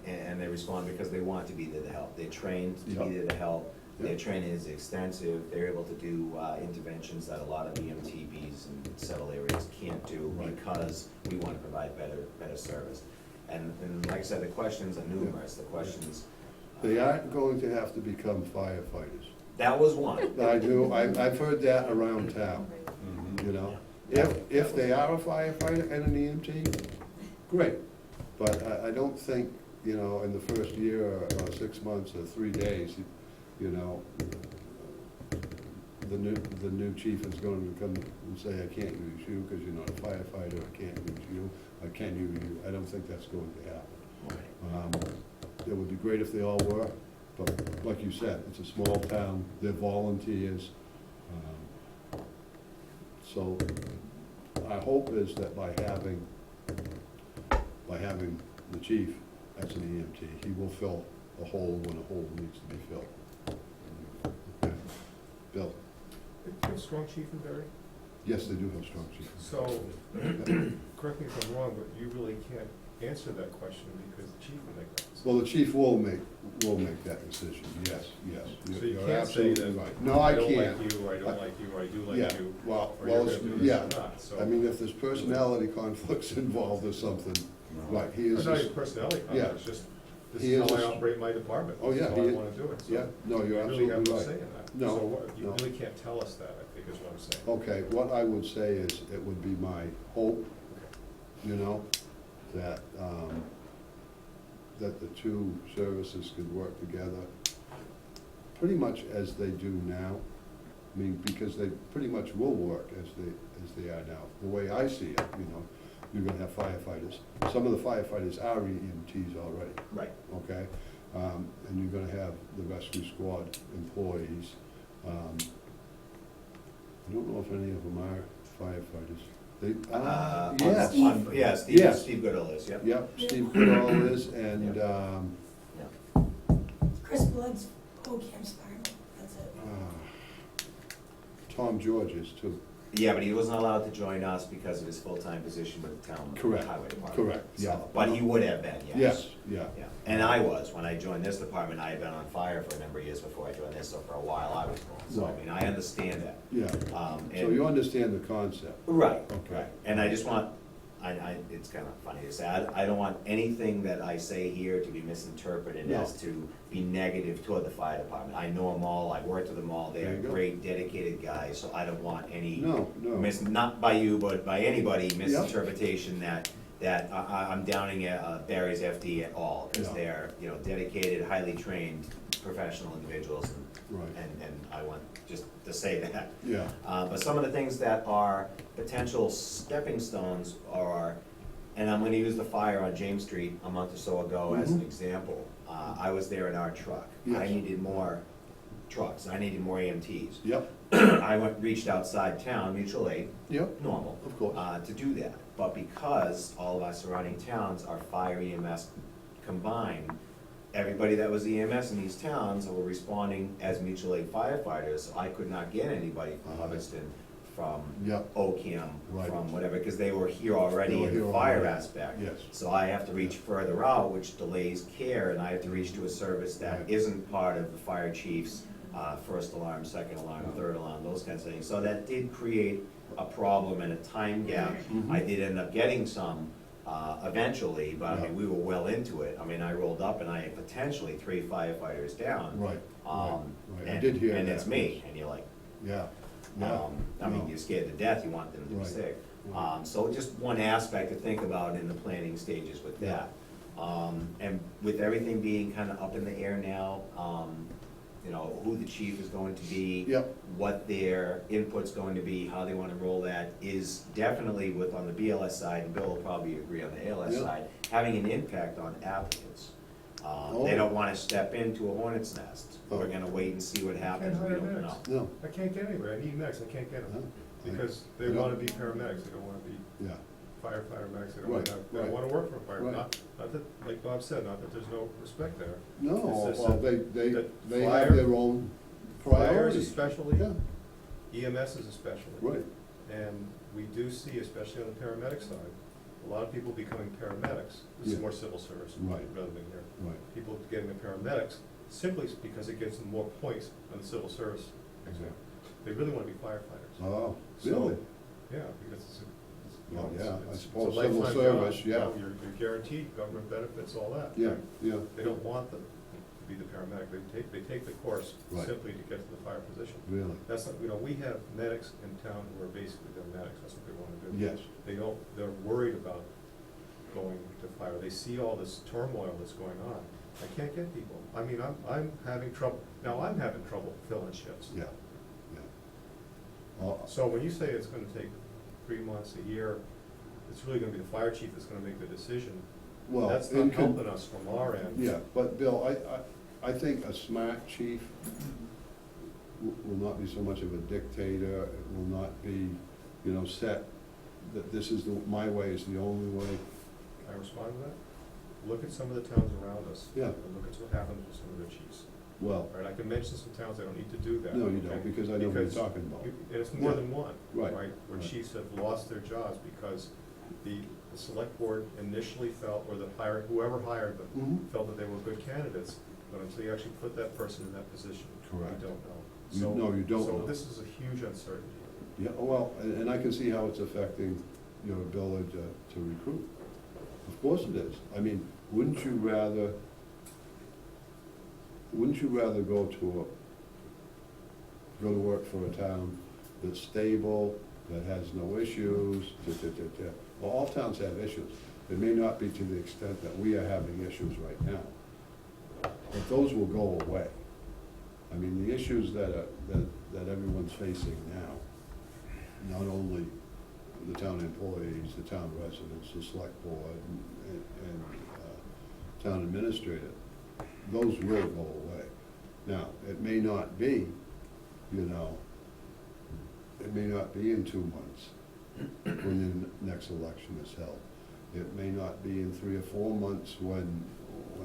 Speaker 8: And they respond because they want to be there to help. They're trained to
Speaker 2: Yep.
Speaker 8: be there to help. Their
Speaker 2: Yep.
Speaker 8: training is extensive. They're able to do interventions that a lot of EMTBs in settled areas can't do
Speaker 2: Right.
Speaker 8: because we want to provide better service. And like I said, the questions are numerous. The questions.
Speaker 2: They aren't going to have to become firefighters.
Speaker 8: That was one.
Speaker 2: I've heard that around town, you know. If they are a firefighter and an EMT, great. But I don't think, you know, in the first year or 6 months or 3 days, you know, the new chief is going to come and say, I can't use you because you're not a firefighter, I can't use you, I can use you. I don't think that's going to happen. It would be great if they all were, but like you said, it's a small town, they're volunteers. So our hope is that by having the chief as an EMT, he will fill a hole when a hole needs to be filled. Okay. Bill?
Speaker 10: Do you have strong chief in Barry?
Speaker 2: Yes, they do have strong chiefs.
Speaker 10: So, correct me if I'm wrong, but you really can't answer that question because the chief will make that decision.
Speaker 2: Well, the chief will make that decision, yes.
Speaker 10: So you
Speaker 2: You're
Speaker 10: can't say
Speaker 2: absolutely
Speaker 10: that,
Speaker 2: right. No, I
Speaker 10: I don't
Speaker 2: can't.
Speaker 10: like you, or I don't like you, or I do
Speaker 2: Yeah,
Speaker 10: like you,
Speaker 2: well,
Speaker 10: or you're
Speaker 2: it's-
Speaker 10: gonna do this
Speaker 2: yeah.
Speaker 10: or not, so.
Speaker 2: I mean, if there's personality conflicts involved or something, right, he is.
Speaker 10: It's not even personality,
Speaker 2: Yeah.
Speaker 10: it's just, this
Speaker 2: He
Speaker 10: is
Speaker 2: is
Speaker 10: how I
Speaker 2: a-
Speaker 10: operate my department.
Speaker 2: Oh, yeah,
Speaker 10: This is how I
Speaker 2: he-
Speaker 10: wanna do it, so.
Speaker 2: Yeah, no, you're
Speaker 10: You really have
Speaker 2: absolutely
Speaker 10: no
Speaker 2: right.
Speaker 10: say in that.
Speaker 2: No,
Speaker 10: So what, you
Speaker 2: no.
Speaker 10: really can't tell us that, I think is what I'm saying.
Speaker 2: Okay, what I would say is, it would be my hope, you know, that, that the two services could work together pretty much as they do now. I mean, because they pretty much will work as they are now. The way I see it, you know, you're gonna have firefighters. Some of the firefighters are EMTs already.
Speaker 8: Right.
Speaker 2: Okay? And you're gonna have the rescue squad employees. I don't know if any of them are firefighters. They, yes.
Speaker 8: Yeah,
Speaker 2: Yes.
Speaker 8: Steve Goodall is, yep.
Speaker 2: Yep, Steve Goodall is, and,
Speaker 11: Chris Blood's Camp's fireman, that's it.
Speaker 2: Tom George is too.
Speaker 8: Yeah, but he wasn't allowed to join us because of his full-time position with the town
Speaker 2: Correct.
Speaker 8: highway department.
Speaker 2: Correct,
Speaker 8: So,
Speaker 2: yeah.
Speaker 8: but he would have been, yes.
Speaker 2: Yes, yeah.
Speaker 8: Yeah, and I was, when I joined this department, I had been on fire for a number of years before I joined this, so for a while I was going. So, I
Speaker 2: Right.
Speaker 8: mean, I understand that.
Speaker 2: Yeah,
Speaker 8: So
Speaker 2: so you understand the concept.
Speaker 8: Right,
Speaker 2: Okay.
Speaker 8: right. And I just want, it's kind of funny to say, I don't want anything that I say here to be misinterpreted
Speaker 2: No.
Speaker 8: as to be negative toward the fire department. I know them all, I worked with them all,
Speaker 2: There
Speaker 8: they're
Speaker 2: you go.
Speaker 8: great, dedicated guys, so I don't want any
Speaker 2: No, no.
Speaker 8: not by you, but by anybody, misinterpretation that I'm downing Barry's FD at all, because
Speaker 2: No.
Speaker 8: they're, you know, dedicated, highly trained, professional individuals,
Speaker 2: Right.
Speaker 8: and I want just to say that.
Speaker 2: Yeah,
Speaker 8: But some of the things that are potential stepping stones are, and I'm gonna use the fire on James Street a month or so ago as an
Speaker 2: Mhm.
Speaker 8: example. I was there in our truck. I
Speaker 2: Yes.
Speaker 8: needed more trucks, I needed more EMTs.
Speaker 2: yep,
Speaker 8: Reached outside town, mutual aid,
Speaker 2: yep,
Speaker 8: normal,
Speaker 2: of course.
Speaker 8: to do that. But because all of our surrounding towns are fire EMS combined, everybody that was EMS in these towns were responding as mutual aid firefighters, so I could not get anybody from Hubbardston, from
Speaker 2: Yep.
Speaker 8: Ocam,
Speaker 2: Right.
Speaker 8: from whatever, because they were here already
Speaker 2: They were
Speaker 8: in the
Speaker 2: here
Speaker 8: fire
Speaker 2: already.
Speaker 8: aspect.
Speaker 2: Yes.
Speaker 8: So I have to reach further out, which delays care, and I have to reach to a service that
Speaker 2: Right.
Speaker 8: isn't part of the fire chief's first alarm, second alarm, third alarm, those kinds of things. So that did create a problem and a time gap.
Speaker 2: Mhm.
Speaker 8: I did end up getting some eventually, but I mean,
Speaker 2: Yeah.
Speaker 8: we were well into it. I mean, I rolled up and I had potentially 3 firefighters down.
Speaker 2: Right, right. I
Speaker 8: And-
Speaker 2: did hear
Speaker 8: And
Speaker 2: that.
Speaker 8: it's me, and you're like,
Speaker 2: Yeah, yeah.
Speaker 8: I mean,
Speaker 2: No.
Speaker 8: you're scared to death, you want them to be
Speaker 2: Right.
Speaker 8: safe.
Speaker 2: Right.
Speaker 8: So just one aspect to think about in the planning stages with that. And with everything being kind of up in the air now, you know, who the chief is going to be.
Speaker 2: Yep.
Speaker 8: What their input's going to be, how they want to roll that, is definitely with, on the BLS side, and Bill will probably agree on the ALS
Speaker 2: Yeah.
Speaker 8: side, having an impact on applicants.
Speaker 2: Oh.
Speaker 8: They don't want to step into a hornet's nest. We're
Speaker 2: Oh.
Speaker 8: gonna wait and see what happens, we
Speaker 10: hire
Speaker 8: don't know.
Speaker 10: medics.
Speaker 2: No,
Speaker 10: I can't get anywhere, I need medics, I can't get
Speaker 2: no.
Speaker 10: them,
Speaker 2: I-
Speaker 10: because
Speaker 2: I
Speaker 10: they
Speaker 2: don't-
Speaker 10: wanna be paramedics, they don't wanna be
Speaker 2: Yeah,
Speaker 10: firefighter medics, they don't
Speaker 2: Right,
Speaker 10: wanna, they
Speaker 2: right.
Speaker 10: don't wanna work for a fire.
Speaker 2: Right.
Speaker 10: Not that, like Bob said, not that there's no respect there.
Speaker 2: no,
Speaker 10: It's just
Speaker 2: well,
Speaker 10: that-
Speaker 2: they
Speaker 10: that
Speaker 2: have
Speaker 10: fire-
Speaker 2: their own
Speaker 10: Fire
Speaker 2: priorities.
Speaker 10: especially,
Speaker 2: Yeah,
Speaker 10: EMS is especially.
Speaker 2: right,
Speaker 10: And we do see, especially on the paramedic side, a lot of people becoming paramedics, this
Speaker 2: Yeah.
Speaker 10: is more civil service
Speaker 2: Right.
Speaker 10: rather than here.
Speaker 2: right.
Speaker 10: People getting the paramedics simply because it gives them more points on the civil service exam. They really wanna be firefighters.
Speaker 2: Oh,
Speaker 10: So,
Speaker 2: really?
Speaker 10: Yeah, because it's a, you know,
Speaker 2: Well, yeah, I
Speaker 10: it's
Speaker 2: suppose
Speaker 10: a
Speaker 2: civil
Speaker 10: lifetime
Speaker 2: service,
Speaker 10: job.
Speaker 2: yeah.
Speaker 10: You know, you're guaranteed government benefits, all that.
Speaker 2: Yeah, yeah,
Speaker 10: They don't want them to be the paramedic, they take the course
Speaker 2: Right.
Speaker 10: simply to get to the fire position.
Speaker 2: really.
Speaker 10: That's not, you know, we have medics in town who are basically, they're medics, that's what they wanna do.
Speaker 2: Yes,
Speaker 10: They don't, they're worried about going to fire, they see all this turmoil that's going on. I can't get people, I mean, I'm having trouble, now I'm having trouble filling shifts.
Speaker 2: yeah, yeah. Oh,
Speaker 10: So when you say it's gonna take 3 months, a year, it's really gonna be the fire chief that's gonna make the decision.
Speaker 2: well,
Speaker 10: That's
Speaker 2: in
Speaker 10: not
Speaker 2: con-
Speaker 10: helping us from our end.
Speaker 2: Yeah, but Bill, I think a smart chief will not be so much of a dictator, it will not be, you know, set that this is my way is the only way.
Speaker 10: I respond to that. Look at some of the towns around us.
Speaker 2: Yeah.
Speaker 10: And look at what happens with some of the chiefs.
Speaker 2: Well,
Speaker 10: All right, I can mention some towns, I don't need to do that.
Speaker 2: no, you
Speaker 10: okay?
Speaker 2: don't, because I know what you're talking about.
Speaker 10: And it's more
Speaker 2: Yeah.
Speaker 10: than one,
Speaker 2: Right,
Speaker 10: right? Where
Speaker 2: right.
Speaker 10: chiefs have lost their jobs because the select board initially felt, or whoever hired them,
Speaker 2: Mhm.
Speaker 10: felt that they were good candidates, but until you actually put that person in that position,
Speaker 2: Correct.
Speaker 10: you don't know.
Speaker 2: You-
Speaker 10: So-
Speaker 2: no, you don't know.
Speaker 10: So this is a huge uncertainty.
Speaker 2: Yeah, well, and I can see how it's affecting your ability to recruit. Of course it is. I mean, wouldn't you rather go to work for a town that's stable, that has no issues, Well, all towns have issues. It may not be to the extent that we are having issues right now, but those will go away. I mean, the issues that everyone's facing now, not only the town employees, the town residents, the select board, and town administrator, those will go away. Now, it may not be, you know, it may not be in 2 months when the next election is held. It may not be in 3 or 4 months when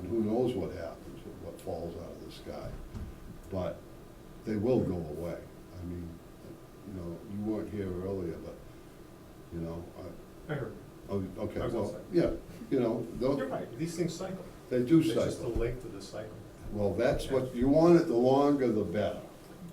Speaker 2: who knows what happens, what falls out of the sky. But they will go away. I mean, you know, you weren't here earlier, but, you know,
Speaker 10: I heard.
Speaker 2: oh, okay,
Speaker 10: I was
Speaker 2: well,
Speaker 10: outside.
Speaker 2: yeah, you know,
Speaker 10: You're right, these things cycle.
Speaker 2: they do
Speaker 10: It's just the
Speaker 2: cycle.
Speaker 10: length of the cycle.
Speaker 2: Well, that's what, you want it the longer the better.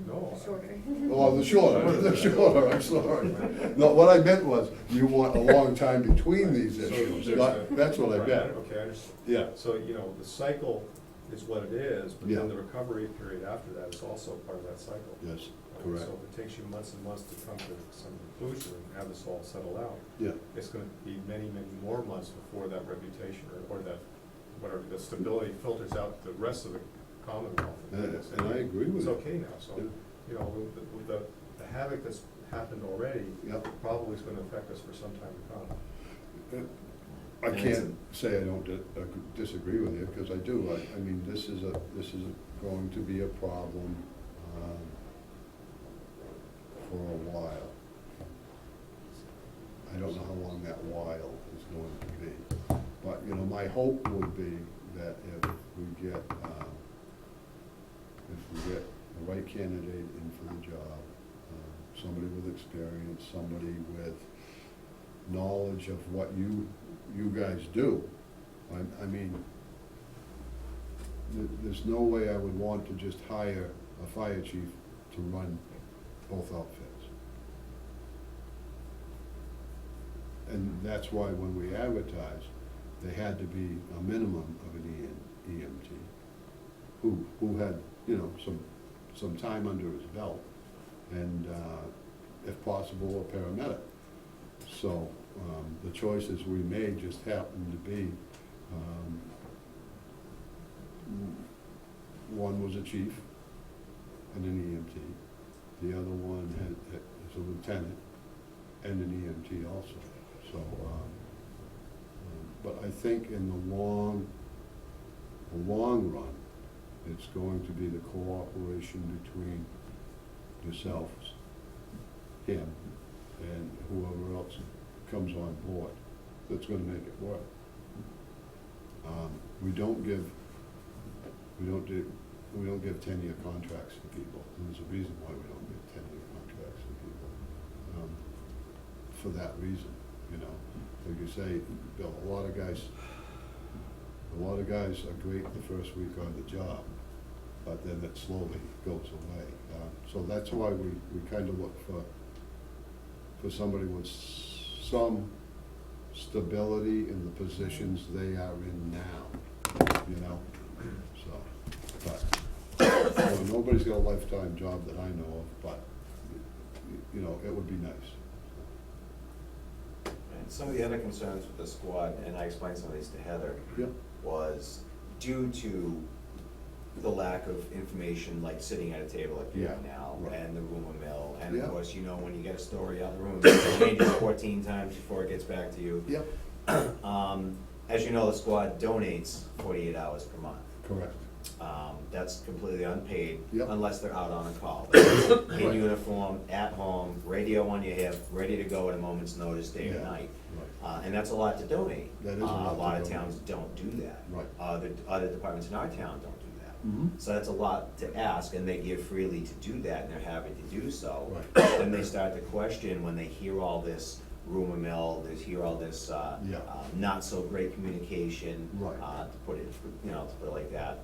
Speaker 10: No.
Speaker 5: Shorter.
Speaker 2: Well, the shorter, I'm sorry. No, what I meant was, you want a long time between these
Speaker 10: So
Speaker 2: issues,
Speaker 10: there's
Speaker 2: Not-
Speaker 10: a-
Speaker 2: that's what I
Speaker 10: Right,
Speaker 2: meant.
Speaker 10: Okay, I understand.
Speaker 2: Yeah,
Speaker 10: So, you know, the cycle is what it is, but
Speaker 2: Yeah.
Speaker 10: then the recovery period after that is also part of that cycle.
Speaker 2: yes,
Speaker 10: So
Speaker 2: correct,
Speaker 10: if it takes you months and months to come to some conclusion and have this all settled out,
Speaker 2: yeah,
Speaker 10: it's gonna be many, many more months before that reputation or that, whatever, the stability filters out the rest of the Commonwealth.
Speaker 2: and I agree with
Speaker 10: It's
Speaker 2: you.
Speaker 10: okay now, so,
Speaker 2: Yeah.
Speaker 10: you know, with the havoc that's happened already,
Speaker 2: Yep.
Speaker 10: probably is gonna affect us for some time to come.
Speaker 2: I can't say I don't disagree with you, because I do. I mean, this is going to be a problem for a while. I don't know how long that while is going to be. But, you know, my hope would be that if we get candidate in for the job, somebody with experience, somebody with knowledge of what you guys do. I mean, there's no way I would want to just hire a fire chief to run both outfits. And that's why when we advertised, there had to be a minimum of an EMT who had, you know, some time under his belt, and if possible, a paramedic. So the choices we made just happened to be, one was a chief and an EMT. The other one is a lieutenant and an EMT also. So, but I think in the long run, it's going to be the cooperation between yourselves, him, and whoever else comes on board that's gonna make it work. We don't give 10-year contracts to people, and there's a reason why we don't give 10-year contracts to people. For that reason, you know, like you say, Bill, a lot of guys are great the first week on the job, but then it slowly goes away. So that's why we kind of look for somebody with some stability in the positions they are in now, you know? So, but, you know, nobody's got a lifetime job that I know of, but, you know, it would be nice.
Speaker 8: And some of the other concerns with the squad, and I explained some of these to Heather,
Speaker 2: Yep.
Speaker 8: was due to the lack of information, like sitting at a table like you are
Speaker 2: Yeah,
Speaker 8: now,
Speaker 2: right.
Speaker 8: and the rumor mill, and
Speaker 2: Yeah.
Speaker 8: of course, you know, when you get a story out of the rumor mill, it changes 14 times before it gets back to you.
Speaker 2: Yep.
Speaker 8: As you know, the squad donates 48 hours per month.
Speaker 2: Correct.
Speaker 8: That's completely unpaid,
Speaker 2: Yep.
Speaker 8: unless they're out on a call. In
Speaker 2: Right.
Speaker 8: uniform, at home, radio on your hip, ready to go at a moment's notice, day or
Speaker 2: Yeah.
Speaker 8: night.
Speaker 2: Right.
Speaker 8: And that's a lot to donate.
Speaker 2: That is a lot to
Speaker 8: lot of
Speaker 2: donate.
Speaker 8: towns don't do that.
Speaker 2: Right.
Speaker 8: Other departments in our town don't do that.
Speaker 2: Mhm.
Speaker 8: So that's a lot to ask, and they give freely to do that, and they're happy to do so.
Speaker 2: Right.
Speaker 8: Then they start to question when they hear all this rumor mill, they hear all this,
Speaker 2: Yeah.
Speaker 8: not so great communication.
Speaker 2: Right.
Speaker 8: To put it like that.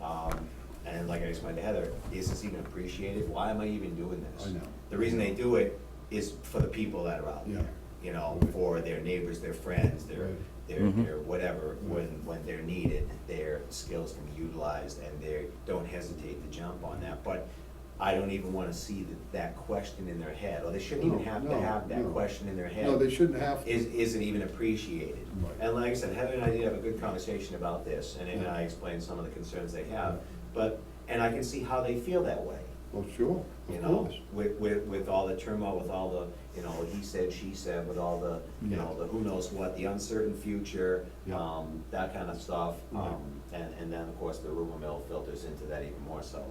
Speaker 8: And like I explained to Heather, is this even appreciated? Why am I even doing this?
Speaker 2: I know.
Speaker 8: The reason they do it is for the people that are out
Speaker 2: Yeah.
Speaker 8: there, you know,
Speaker 2: Right.
Speaker 8: for their neighbors, their friends, their
Speaker 2: Right.
Speaker 8: their whatever, when they're needed, their skills can be utilized, and they don't hesitate to jump on that. But I don't even wanna see that question in their head, or they shouldn't even
Speaker 2: No,
Speaker 8: have to
Speaker 2: no,
Speaker 8: have that
Speaker 2: no.
Speaker 8: question in their head.
Speaker 2: No, they shouldn't have to.
Speaker 8: Isn't even appreciated.
Speaker 2: Right.
Speaker 8: And like I said, Heather and I did have a good conversation about this, and
Speaker 2: Yeah.
Speaker 8: I explained some of the concerns they have, and I can see how they feel that way.
Speaker 2: Oh, sure,
Speaker 8: You
Speaker 2: of
Speaker 8: know,
Speaker 2: course.
Speaker 8: with all the turmoil, with all the, you know, he said, she said, with all the, you know,
Speaker 2: Yeah.
Speaker 8: the who knows what, the uncertain future,
Speaker 2: Yeah.
Speaker 8: that kind of stuff.
Speaker 2: Right.
Speaker 8: And then, of course, the rumor mill filters into that even more so.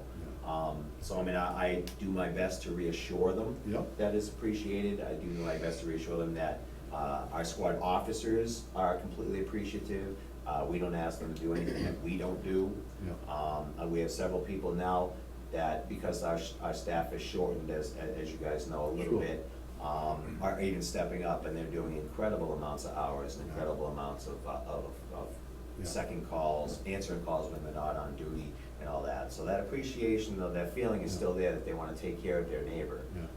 Speaker 2: Yeah.
Speaker 8: So, I mean, I do my best to reassure them
Speaker 2: Yep.
Speaker 8: that is appreciated. I do my best to reassure them that our squad officers are completely appreciative. We don't ask them to do anything that we don't do.
Speaker 2: Yeah.
Speaker 8: We have several people now that, because our staff is shortened, as you guys know a little
Speaker 2: Sure.
Speaker 8: bit, are even stepping up, and they're doing incredible amounts of hours, and incredible amounts of
Speaker 2: Yeah.
Speaker 8: second calls, answering calls when they're not on duty, and all that. So that appreciation, though, that feeling is
Speaker 2: Yeah.
Speaker 8: still there, that they wanna take care of their neighbor.
Speaker 2: Yeah.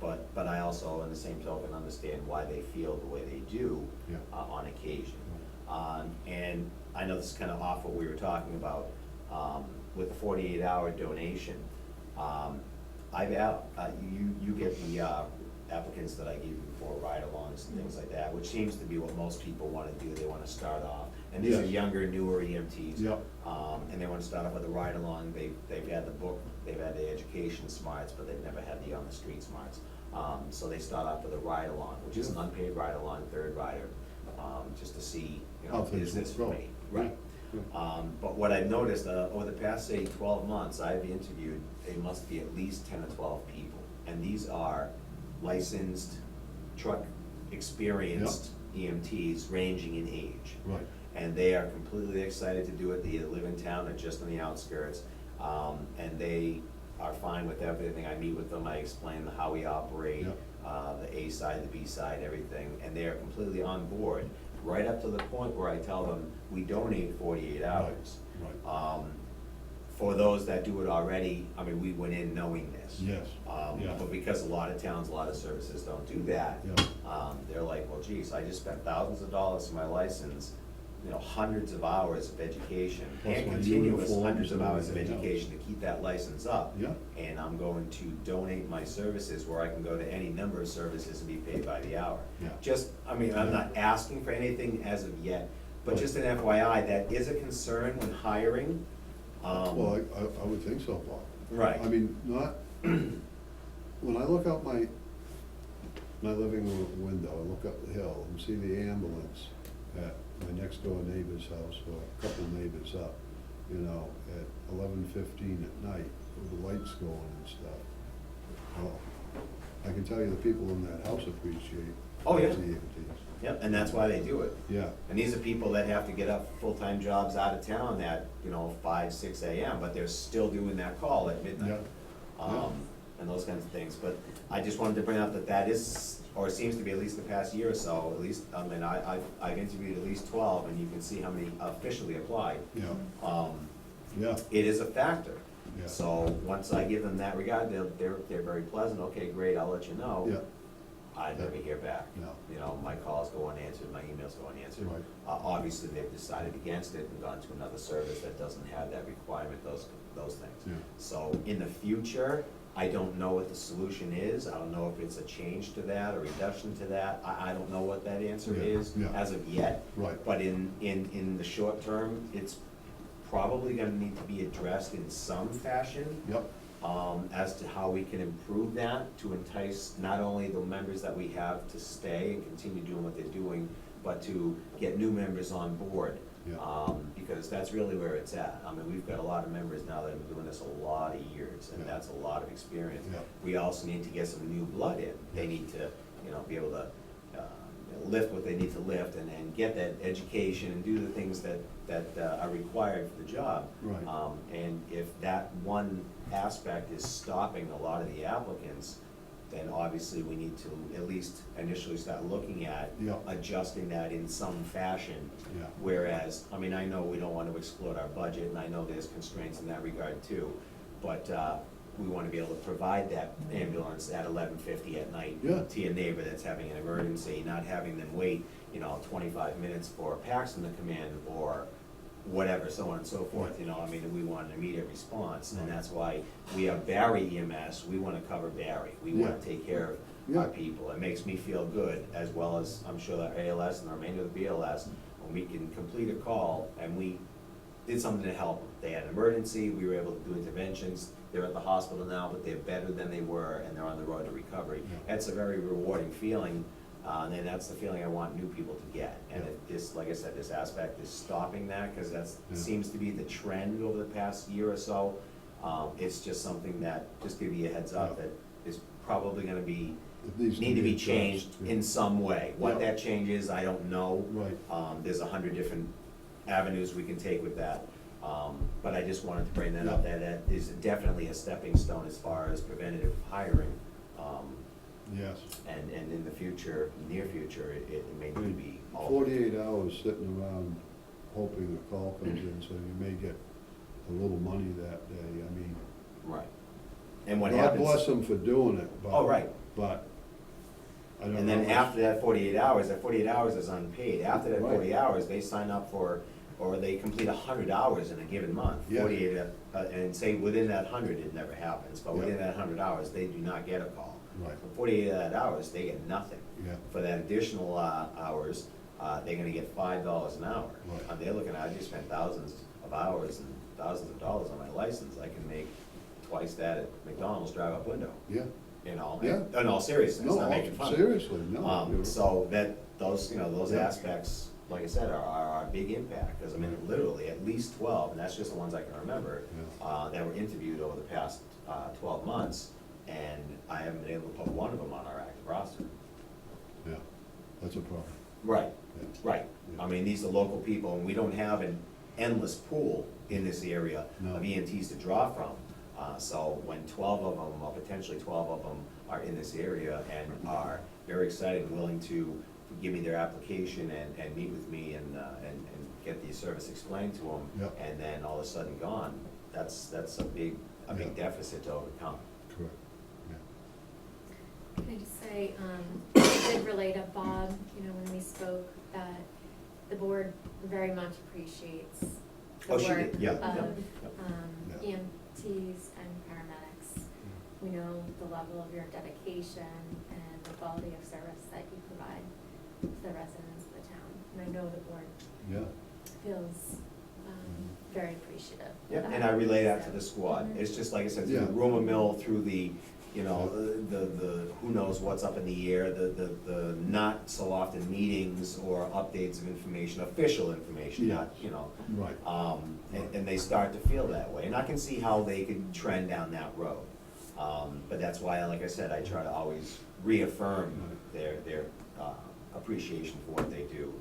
Speaker 8: But I also, in the same token, understand why they feel the way they do
Speaker 2: Yeah.
Speaker 8: on occasion. And I know this is kind of off what we were talking about, with the 48-hour donation. You get the applicants that I gave you before, ride-alongs and things like that, which seems to be what most people wanna do. They wanna start off, and these are
Speaker 2: Yes.
Speaker 8: younger, newer EMTs.
Speaker 2: Yep.
Speaker 8: And they wanna start off with a ride-along. They've had the book, they've had the education smarts, but they've never had the on-the-street smarts. So they start off with a ride-along, which is an unpaid ride-along, third rider, just to see, you know,
Speaker 2: How things
Speaker 8: is this for
Speaker 2: go.
Speaker 8: me? Right.
Speaker 2: Yeah.
Speaker 8: But what I've noticed, over the past, say, 12 months, I've interviewed, they must be at least 10 or 12 people. And these are licensed, truck experienced EMTs ranging in age.
Speaker 2: Right.
Speaker 8: And they are completely excited to do it. They either live in town or just on the outskirts. And they are fine with everything. I meet with them, I explain how we operate,
Speaker 2: Yep.
Speaker 8: the A side, the B side, everything, and they are completely on board, right up to the point where I tell them, we donate 48 hours.
Speaker 2: Right.
Speaker 8: For those that do it already, I mean, we went in knowing this.
Speaker 2: Yes, yeah.
Speaker 8: But because a lot of towns, a lot of services don't do that,
Speaker 2: Yeah.
Speaker 8: they're like, well, geez, I just spent thousands of dollars for my license, you know, hundreds of hours of education,
Speaker 2: Plus
Speaker 8: and
Speaker 2: my
Speaker 8: continuous
Speaker 2: uniforms
Speaker 8: hundreds of
Speaker 2: and
Speaker 8: hours of
Speaker 2: everything else.
Speaker 8: education to keep that license up.
Speaker 2: Yeah.
Speaker 8: And I'm going to donate my services where I can go to any number of services and be paid by the hour.
Speaker 2: Yeah.
Speaker 8: Just, I mean, I'm not asking for anything as of yet, but just an FYI, that is a concern when hiring.
Speaker 2: Well, I would think so, Bob.
Speaker 8: Right.
Speaker 2: I mean, not, when I look out my living room window, I look up the hill and see the ambulance at my next door neighbor's house, or a couple neighbors up, you know, at 11:15 at night, with the lights going and stuff. Well, I can tell you the people in that house appreciate
Speaker 8: Oh, yeah.
Speaker 2: the EMTs.
Speaker 8: Yep, and that's why they do it.
Speaker 2: Yeah,
Speaker 8: And these are people that have to get up full-time jobs out of town at, you know, 5, 6 AM, but they're still doing that call at midnight.
Speaker 2: yeah.
Speaker 8: And those kinds of things, but I just wanted to bring up that that is, or it seems to be at least the past year or so, at least, I mean, I've interviewed at least 12, and you can see how many officially applied.
Speaker 2: Yeah,
Speaker 8: Um,
Speaker 2: yeah,
Speaker 8: It is a factor.
Speaker 2: Yeah.
Speaker 8: So, once I give them that regard, they're very pleasant, okay, great, I'll let you know.
Speaker 2: yeah,
Speaker 8: I never hear back.
Speaker 2: No.
Speaker 8: You know, my calls go unanswered, my emails go unanswered.
Speaker 2: Right.
Speaker 8: Obviously, they've decided against it and gone to another service that doesn't have that requirement, those things.
Speaker 2: Yeah.
Speaker 8: So, in the future, I don't know what the solution is, I don't know if it's a change to that, a reduction to that, I don't know what that answer
Speaker 2: Yeah,
Speaker 8: is
Speaker 2: yeah.
Speaker 8: as of yet.
Speaker 2: Right.
Speaker 8: But in the short term, it's probably gonna need to be addressed in some fashion.
Speaker 2: yep,
Speaker 8: As to how we can improve that to entice not only the members that we have to stay and continue doing what they're doing, but to get new members on board.
Speaker 2: Yeah.
Speaker 8: Because that's really where it's at. I mean, we've got a lot of members now that have been doing this a lot of years, and
Speaker 2: Yeah.
Speaker 8: that's a lot of experience.
Speaker 2: Yeah.
Speaker 8: We also need to get some new blood in. They need to, you know, be able to lift what they need to lift and get that education and do the things that are required for the job.
Speaker 2: Right.
Speaker 8: And if that one aspect is stopping a lot of the applicants, then obviously we need to at least initially start looking at
Speaker 2: Yeah.
Speaker 8: adjusting that in some fashion.
Speaker 2: Yeah.
Speaker 8: Whereas, I mean, I know we don't want to explode our budget, and I know there's constraints in that regard too, but we want to be able to provide that ambulance at 11:50 at night
Speaker 2: Yeah.
Speaker 8: to your neighbor that's having an emergency, not having them wait, you know, 25 minutes for Paxton to come in or whatever, so on and so forth, you know, I mean, we want an immediate response, and
Speaker 2: Right.
Speaker 8: that's why we have Barry EMS, we want to cover Barry, we want to
Speaker 2: Yeah.
Speaker 8: take care of
Speaker 2: Yeah.
Speaker 8: our people, it makes me feel good, as well as, I'm sure that ALS and the remainder of the BLS, when we can complete a call, and we did something to help them, they had an emergency, we were able to do interventions, they're at the hospital now, but they're better than they were, and they're on the road to recovery.
Speaker 2: Yeah.
Speaker 8: That's a very rewarding feeling, and that's the feeling I want new people to get. And
Speaker 2: Yeah.
Speaker 8: if this, like I said, this aspect is stopping that, because that
Speaker 2: Yeah.
Speaker 8: seems to be the trend over the past year or so. It's just something that, just give you a heads up,
Speaker 2: Yeah.
Speaker 8: that is probably gonna be,
Speaker 2: It needs
Speaker 8: need to be
Speaker 2: addressed,
Speaker 8: changed
Speaker 2: yeah.
Speaker 8: in some way. What
Speaker 2: Yeah.
Speaker 8: that change is, I don't know.
Speaker 2: Right.
Speaker 8: There's 100 different avenues we can take with that. But I just wanted to bring that up,
Speaker 2: Yeah.
Speaker 8: that is definitely a stepping stone as far as preventative hiring.
Speaker 2: Yes.
Speaker 8: And in the future, near future, it may need to be altered.
Speaker 2: 48 hours sitting around hoping a call comes in, so you may get a little money that day, I mean.
Speaker 8: Right. And what
Speaker 2: God
Speaker 8: happens?
Speaker 2: bless them for doing it, but.
Speaker 8: Oh, right.
Speaker 2: But, I don't know.
Speaker 8: And then
Speaker 2: how much-
Speaker 8: after that 48 hours, that 48 hours is unpaid. After that
Speaker 2: Right.
Speaker 8: 40 hours, they sign up for, or they complete 100 hours in a given month.
Speaker 2: Yeah.
Speaker 8: 48, and say within that 100, it never happens, but
Speaker 2: Yeah.
Speaker 8: within that 100 hours, they do not get a call.
Speaker 2: Right.
Speaker 8: For 48 of that hours, they get nothing.
Speaker 2: Yeah.
Speaker 8: For that additional hours, they're gonna get $5 an hour.
Speaker 2: Right.
Speaker 8: And they're looking at, I just spent thousands of hours and thousands of dollars on my license, I can make twice that at McDonald's drive-up window,
Speaker 2: Yeah.
Speaker 8: you know?
Speaker 2: Yeah.
Speaker 8: In all seriousness,
Speaker 2: No,
Speaker 8: not making fun of it.
Speaker 2: seriously, no. you're-
Speaker 8: So that, those, you know, those
Speaker 2: Yeah.
Speaker 8: aspects, like I said, are a big impact, because I mean, literally, at least 12, and that's just the ones I can remember,
Speaker 2: Yeah.
Speaker 8: that were interviewed over the past 12 months, and I haven't been able to put one of them on our active roster.
Speaker 2: Yeah, that's a problem.
Speaker 8: Right,
Speaker 2: Yeah.
Speaker 8: right. I mean, these are local people, and we don't have an endless pool in this area
Speaker 2: No.
Speaker 8: of EMTs to draw from. So when 12 of them, or potentially 12 of them, are in this area and are very excited and willing to give me their application and meet with me and get the service explained to them,
Speaker 2: Yep.
Speaker 8: and then all of a sudden gone, that's a big
Speaker 2: Yeah.
Speaker 8: deficit to overcome.
Speaker 2: Correct, yeah.
Speaker 3: Can I just say, I did relay to Bob, you know, when we spoke, that the board very much appreciates the
Speaker 8: Oh, she
Speaker 3: work
Speaker 8: did, yeah,
Speaker 3: of
Speaker 2: yeah.
Speaker 3: EMTs and paramedics. We know the level of your dedication and the quality of service that you provide to the residents of the town. And I know the board
Speaker 2: Yeah,
Speaker 3: feels very appreciative. of
Speaker 8: Yeah,
Speaker 3: that.
Speaker 8: and I relay that to
Speaker 3: So,
Speaker 8: the squad.
Speaker 3: mhm.
Speaker 8: It's just like I said, through
Speaker 2: Yeah.
Speaker 8: the rumor mill, through the, you know, the who knows what's up in the air, the not so often meetings or updates of information, official information,
Speaker 2: Yeah.
Speaker 8: not, you know.
Speaker 2: right.
Speaker 8: And they start to feel that way. And I can see how they could trend down that road. But that's why, like I said, I try to always reaffirm their appreciation for what they do.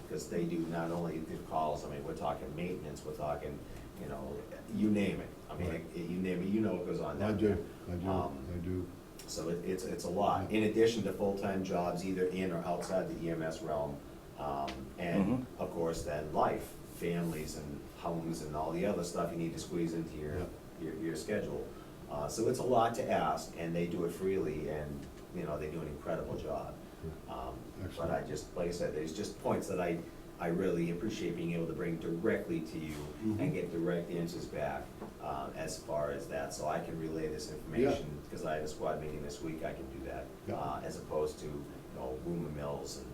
Speaker 8: Because they do not only do calls, I mean, we're talking maintenance, we're talking, you know, you name it. I mean,
Speaker 2: Right.
Speaker 8: you name it, you know what goes on
Speaker 2: I
Speaker 8: down
Speaker 2: do,
Speaker 8: there.
Speaker 2: I do, I do.
Speaker 8: So it's a lot, in addition to full-time jobs either in or outside the EMS realm. And of course, then life, families and homes and all the other stuff you need to squeeze into your schedule. So it's a lot to ask, and they do it freely, and, you know, they do an incredible job. But I just, like I said, there's just points that I really appreciate being able to bring directly to you and get direct answers back, as far as that, so I can relay this information, because I have a squad meeting this week, I can do that.
Speaker 2: Yeah.
Speaker 8: As opposed to, you know, rumor mills and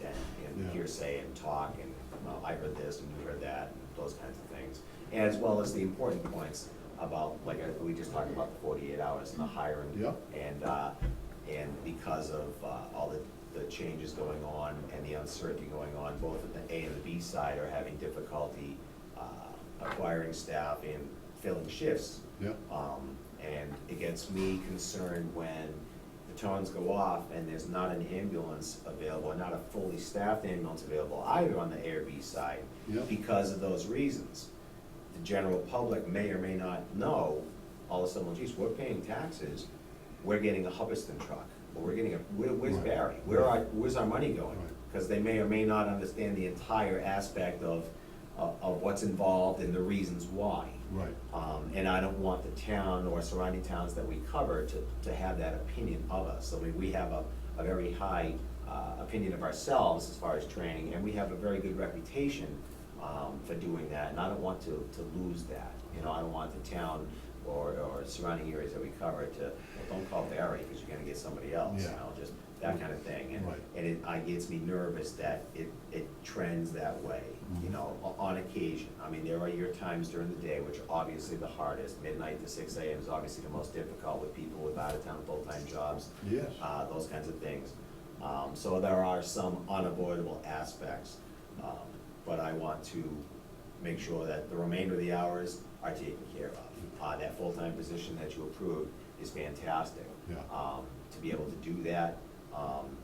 Speaker 2: Yeah.
Speaker 8: hearsay and talk, and, well, I heard this and you heard that, and those kinds of things. As well as the important points about, like, we just talked about the 48 hours and the hiring.
Speaker 2: Yeah.
Speaker 8: And because of all the changes going on and the uncertainty going on, both at the A and the B side are having difficulty acquiring staff and filling shifts.
Speaker 2: Yeah.
Speaker 8: And it gets me concerned when the tones go off and there's not an ambulance available, not a fully staffed ambulance available either on the A or B side,
Speaker 2: Yeah.
Speaker 8: because of those reasons. The general public may or may not know, all of a sudden, well, geez, we're paying taxes, we're getting a Hubbardston truck, or we're getting where's
Speaker 2: Right.
Speaker 8: Barry? Where's our money going?
Speaker 2: Right.
Speaker 8: Because they may or may not understand the entire aspect of what's involved and the reasons why.
Speaker 2: Right.
Speaker 8: And I don't want the town or surrounding towns that we cover to have that opinion of us. I mean, we have a very high opinion of ourselves as far as training, and we have a very good reputation for doing that, and I don't want to lose that. You know, I don't want the town or surrounding areas that we cover to, well, don't call Barry, because you're gonna get somebody else, you
Speaker 2: Yeah.
Speaker 8: know, just that kind of thing.
Speaker 2: Right.
Speaker 8: And it gets me nervous that it trends that way, you know, on occasion. I mean, there are your times during the day, which are obviously the hardest. Midnight to 6 a.m. is obviously the most difficult with people with out-of-town full-time jobs.
Speaker 2: Yes.
Speaker 8: Those kinds of things. So there are some unavoidable aspects, but I want to make sure that the remainder of the hours are taken care of. That full-time position that you approved is fantastic.
Speaker 2: Yeah.
Speaker 8: To be able to do that,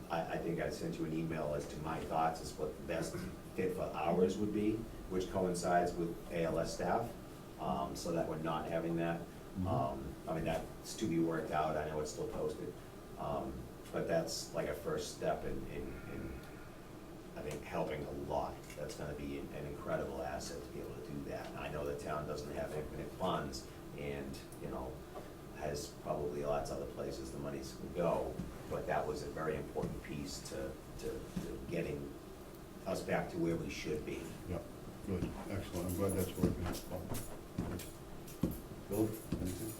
Speaker 8: I think I sent you an email as to my thoughts as what the best fit for hours would be, which coincides with ALS staff, so that we're not having that. I mean, that's to be worked out, I know it's still posted. But that's like a first step in I think, helping a lot. That's gonna be an incredible asset to be able to do that. I know the town doesn't have infinite funds and, you know, has probably lots of other places the monies can go, but that was a very important piece to getting us back to where we should be.
Speaker 2: Yeah, good, excellent, I'm glad that's working out. Bill, anything?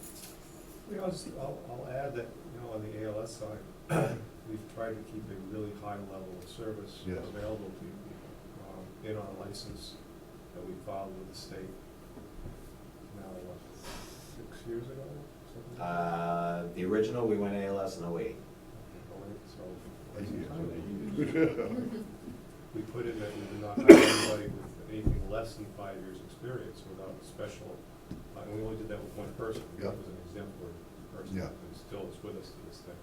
Speaker 10: Yeah, I'll add that, you know, on the ALS side, we've tried to keep a really high level of service
Speaker 2: Yes.
Speaker 10: available to people. In our license that we filed with the state, now, what, 6 years ago? Something like that?
Speaker 8: The original, we went ALS in 08.
Speaker 10: So,
Speaker 2: Yeah.
Speaker 10: we put in that we do not hire anybody with anything less than 5 years' experience without a special, and we only did that with one person.
Speaker 2: Yeah.
Speaker 10: That was an exemplary person,
Speaker 2: Yeah.
Speaker 10: and still is with us to this day.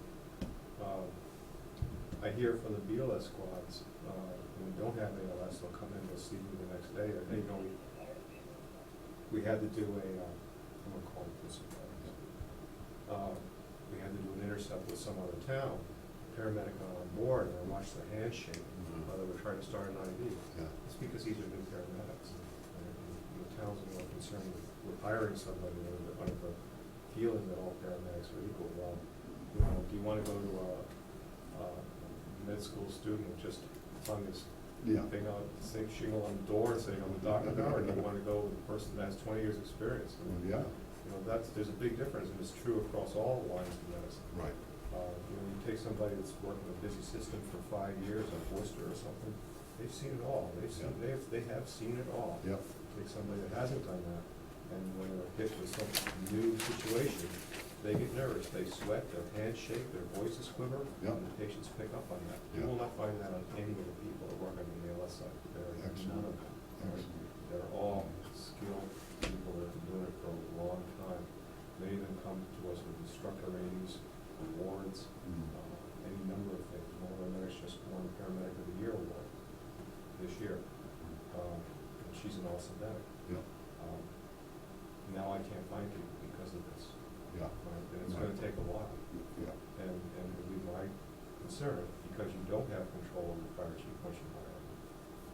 Speaker 10: I hear from the BLS squads, when we don't have ALS, they'll come in, they'll see me the next day, or, hey, you know, we had to do a I'm gonna call it this. We had to do an intercept with some other town, paramedic got on board, and I watched the handshake, they were trying to start an IV.
Speaker 2: Yeah.
Speaker 10: It's because these are new paramedics. And the town's more concerned with hiring somebody under the feeling that all paramedics are equal. Well, you know, do you wanna go to a med school student who just hung this
Speaker 2: Yeah.
Speaker 10: thing out, same shingle on the door and saying, I'm a doctor now, or do you wanna go with a person that has 20 years' experience? I mean,
Speaker 2: Yeah,
Speaker 10: you know, there's a big difference, and it's true across all lines of medicine.
Speaker 2: right.
Speaker 10: You know, you take somebody that's worked in a busy system for 5 years, on Worcester or something, they've seen it all, they have seen it all.
Speaker 2: Yep.
Speaker 10: Take somebody that hasn't done that, and when they're hit with some new situation, they get nervous, they sweat, their hands shake, their voices quiver,
Speaker 2: Yep.
Speaker 10: and the patients pick up on that. You
Speaker 2: Yep.
Speaker 10: will not find that on any of the people that work on the ALS side. There are
Speaker 2: Excellent.
Speaker 10: none of them.
Speaker 2: Excellent.
Speaker 10: They're all skilled people that have been doing it for a long time. Many of them come to us with instructor ratings, awards, any number of things. One of our medics just won the Paramedic of the Year award this year. And she's an awesome medic.
Speaker 2: Yeah,
Speaker 10: Now I can't find people because of this.
Speaker 2: yeah,
Speaker 10: Right? And it's gonna take a while.
Speaker 2: yeah,
Speaker 10: And it would be my concern, because you don't have control of the fire chief once you hire him.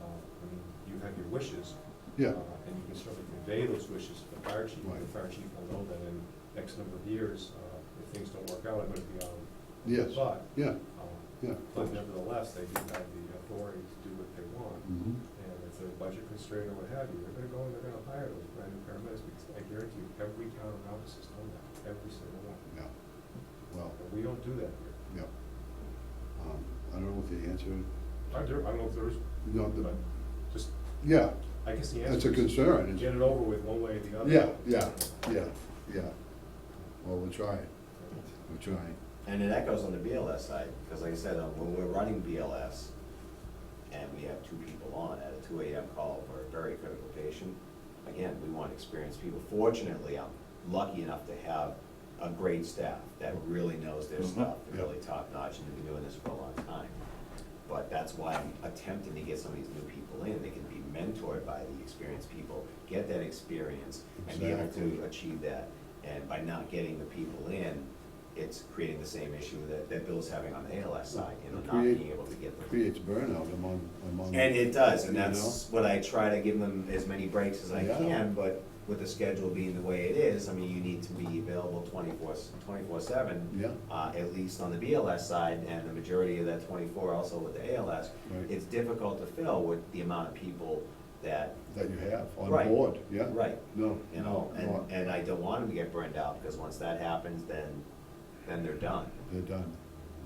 Speaker 10: I mean, you have your wishes.
Speaker 2: yeah,
Speaker 10: And you can certainly convey those wishes to the fire chief.
Speaker 2: Right.
Speaker 10: The fire chief will know that in X number of years, if things don't work out, I'm gonna be on.
Speaker 2: yes,
Speaker 10: But,
Speaker 2: yeah, yeah.
Speaker 10: but nevertheless, they do have the authority to do what they want.
Speaker 2: Mhm.
Speaker 10: And if they're budget constrained or what have you, they're gonna go and they're gonna hire those brand new paramedics, because I guarantee you, every town around us has done that, every single one.
Speaker 2: Yeah, well,
Speaker 10: And we don't do that here.
Speaker 2: yeah. I don't know if the answer,
Speaker 10: I don't know if there is,
Speaker 2: no,
Speaker 10: but just,
Speaker 2: yeah,
Speaker 10: I guess the
Speaker 2: that's a
Speaker 10: answer is
Speaker 2: concern.
Speaker 10: get it over with one way or the other.
Speaker 2: Yeah. Well, we're trying, we're trying.
Speaker 8: And it echoes on the BLS side, because like I said, when we're running BLS, and we have 2 people on at a 2 AM call for a very critical patient, again, we want experienced people. Fortunately, I'm lucky enough to have a great staff that really knows their stuff,
Speaker 2: Yeah.
Speaker 8: really top-notch, and have been doing this for a long time. But that's why I'm attempting to get some of these new people in. They can be mentored by the experienced people, get that experience, and be able
Speaker 2: Exactly.
Speaker 8: to achieve that. And by not getting the people in, it's creating the same issue that Bill's having on the ALS side, you know, not
Speaker 2: Create-
Speaker 8: being able to get them.
Speaker 2: Creates burnout among.
Speaker 8: And it does, and
Speaker 2: you
Speaker 8: that's what I try to give them as many breaks as I
Speaker 2: Yeah.
Speaker 8: can, but with the schedule being the way it is, I mean, you need to be available 24/7.
Speaker 2: Yeah.
Speaker 8: At least on the BLS side, and the majority of that 24 also with the ALS.
Speaker 2: Right.
Speaker 8: It's difficult to fill with the amount of people that,
Speaker 2: That you have on
Speaker 8: Right.
Speaker 2: board, yeah?
Speaker 8: right,
Speaker 2: No,
Speaker 8: you know,
Speaker 2: no,
Speaker 8: and I don't want them to get burned out, because once that happens, then they're done.
Speaker 2: they're done,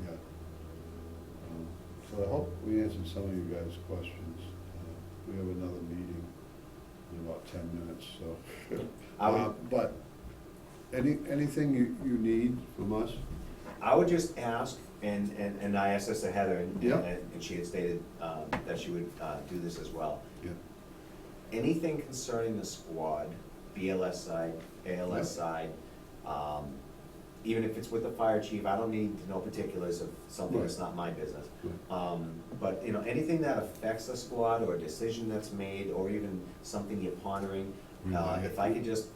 Speaker 2: yeah. So I hope we answered some of you guys' questions. We have another meeting in about 10 minutes, so.
Speaker 8: I would-
Speaker 2: But, anything you need from us?
Speaker 8: I would just ask, and I asked this to Heather, and
Speaker 2: Yeah.
Speaker 8: and she had stated that she would do this as well.
Speaker 2: Yeah.
Speaker 8: Anything concerning the squad, BLS side, ALS
Speaker 2: Yeah.
Speaker 8: side, even if it's with the fire chief, I don't need to know particulars of something that's not my business.
Speaker 2: Right.
Speaker 8: But, you know, anything that affects the squad, or a decision that's made, or even something you're pondering, if I could just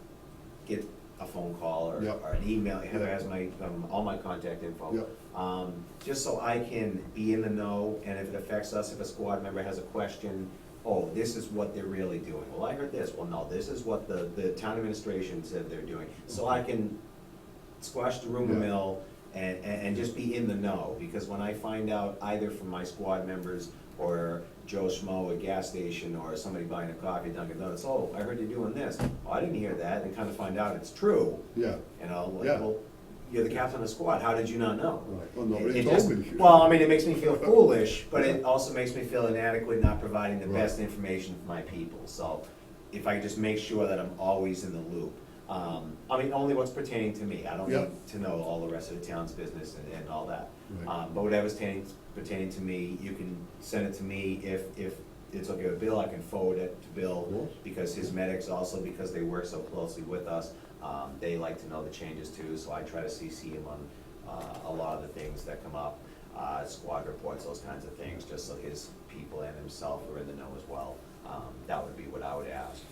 Speaker 8: get a phone call or
Speaker 2: Yeah.
Speaker 8: or an email, Heather has my, all my contact info.
Speaker 2: Yeah.
Speaker 8: Just so I can be in the know, and if it affects us, if a squad member has a question, oh, this is what they're really doing. Well, I heard this, well, no, this is what the town administration said they're doing. So I can squash the rumor
Speaker 2: Yeah.
Speaker 8: mill and just be in the know, because when I find out either from my squad members or Joe Schmo at gas station, or somebody buying a coffee at Dunkin' Donuts, oh, I heard you're doing this, oh, I didn't hear that, and kind of find out it's true,
Speaker 2: Yeah,
Speaker 8: you know, like,
Speaker 2: Yeah.
Speaker 8: well, you're the captain of the squad, how did you not know?
Speaker 2: right. Well, nobody
Speaker 8: It
Speaker 2: told
Speaker 8: just-
Speaker 2: me.
Speaker 8: Well, I mean, it makes me feel foolish, but it also makes me feel inadequate, not providing the
Speaker 2: Right.
Speaker 8: best information for my people. So if I could just make sure that I'm always in the loop. I mean, only what's pertaining to me. I don't
Speaker 2: Yeah.
Speaker 8: need to know all the rest of the town's business and all that.
Speaker 2: Right.
Speaker 8: But whatever's pertaining to me, you can send it to me. If it's okay with Bill, I can forward it to Bill.
Speaker 2: Of course.
Speaker 8: Because his medics also, because they work so closely with us, they like to know the changes too, so I try to CC him on a lot of the things that come up, squad reports, those kinds of things, just so his people and himself are in the know as well. That would be what I would ask.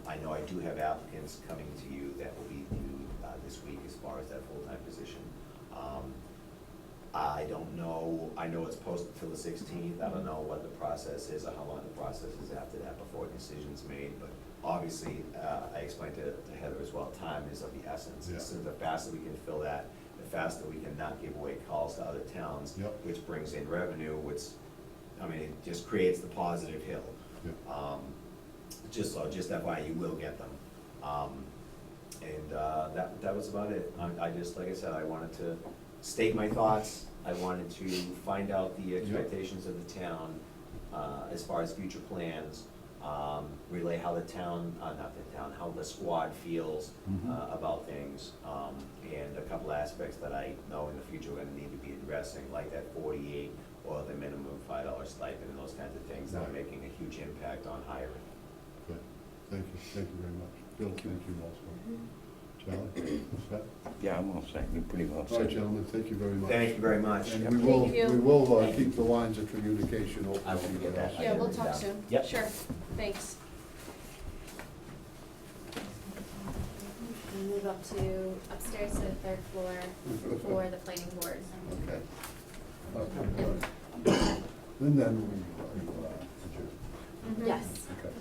Speaker 8: I know I do have applicants coming to you that will be due this week as far as that full-time position. I don't know, I know it's posted till the 16th, I don't know what the process is or how long the process is after that before a decision's made, but obviously, I explained to Heather as well, time is of the essence.
Speaker 2: Yeah.
Speaker 8: So the faster we can fill that, the faster we can not give away calls to other towns,
Speaker 2: Yep.
Speaker 8: which brings in revenue, which, I mean, it just creates the positive hill.
Speaker 2: Yep.
Speaker 8: Just FYI, you will get them. That was about it. I just, like I said, I wanted to state my thoughts. I wanted to find out the expectations of the town, as far as future plans, relay how the town, not the town, how the squad feels, about things, and a couple aspects that I know in the future we're gonna need to be addressing, like that 48 or the minimum $5 stipend and those kinds of things that are
Speaker 2: Right.
Speaker 8: making a huge impact on hiring.
Speaker 2: Good. Thank you very much. Bill, thank you also. Charlie, what's that?
Speaker 1: Yeah, I'm all set, you're pretty well
Speaker 2: All right,
Speaker 1: set.
Speaker 2: gentlemen, thank you very much.
Speaker 8: Thank you very much.
Speaker 2: And
Speaker 3: Thank you.
Speaker 2: we will keep the lines of communication open.
Speaker 8: I will get that.
Speaker 5: Yeah, we'll
Speaker 8: written
Speaker 5: talk
Speaker 8: down.
Speaker 5: soon.
Speaker 8: Yep.
Speaker 5: Sure, thanks.
Speaker 3: We move up to upstairs to the third floor for the planning board.
Speaker 2: Okay. And then we, adjourn.
Speaker 3: Yes.
Speaker 2: Okay.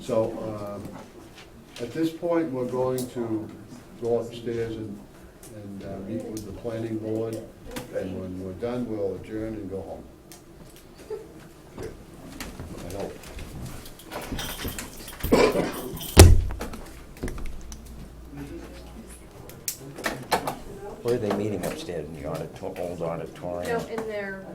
Speaker 2: So, at this point, we're going to go upstairs and meet with the planning board, and when we're done, we'll adjourn and go home. I hope.
Speaker 1: Where are they meeting upstairs in the old auditorium?
Speaker 5: No, in their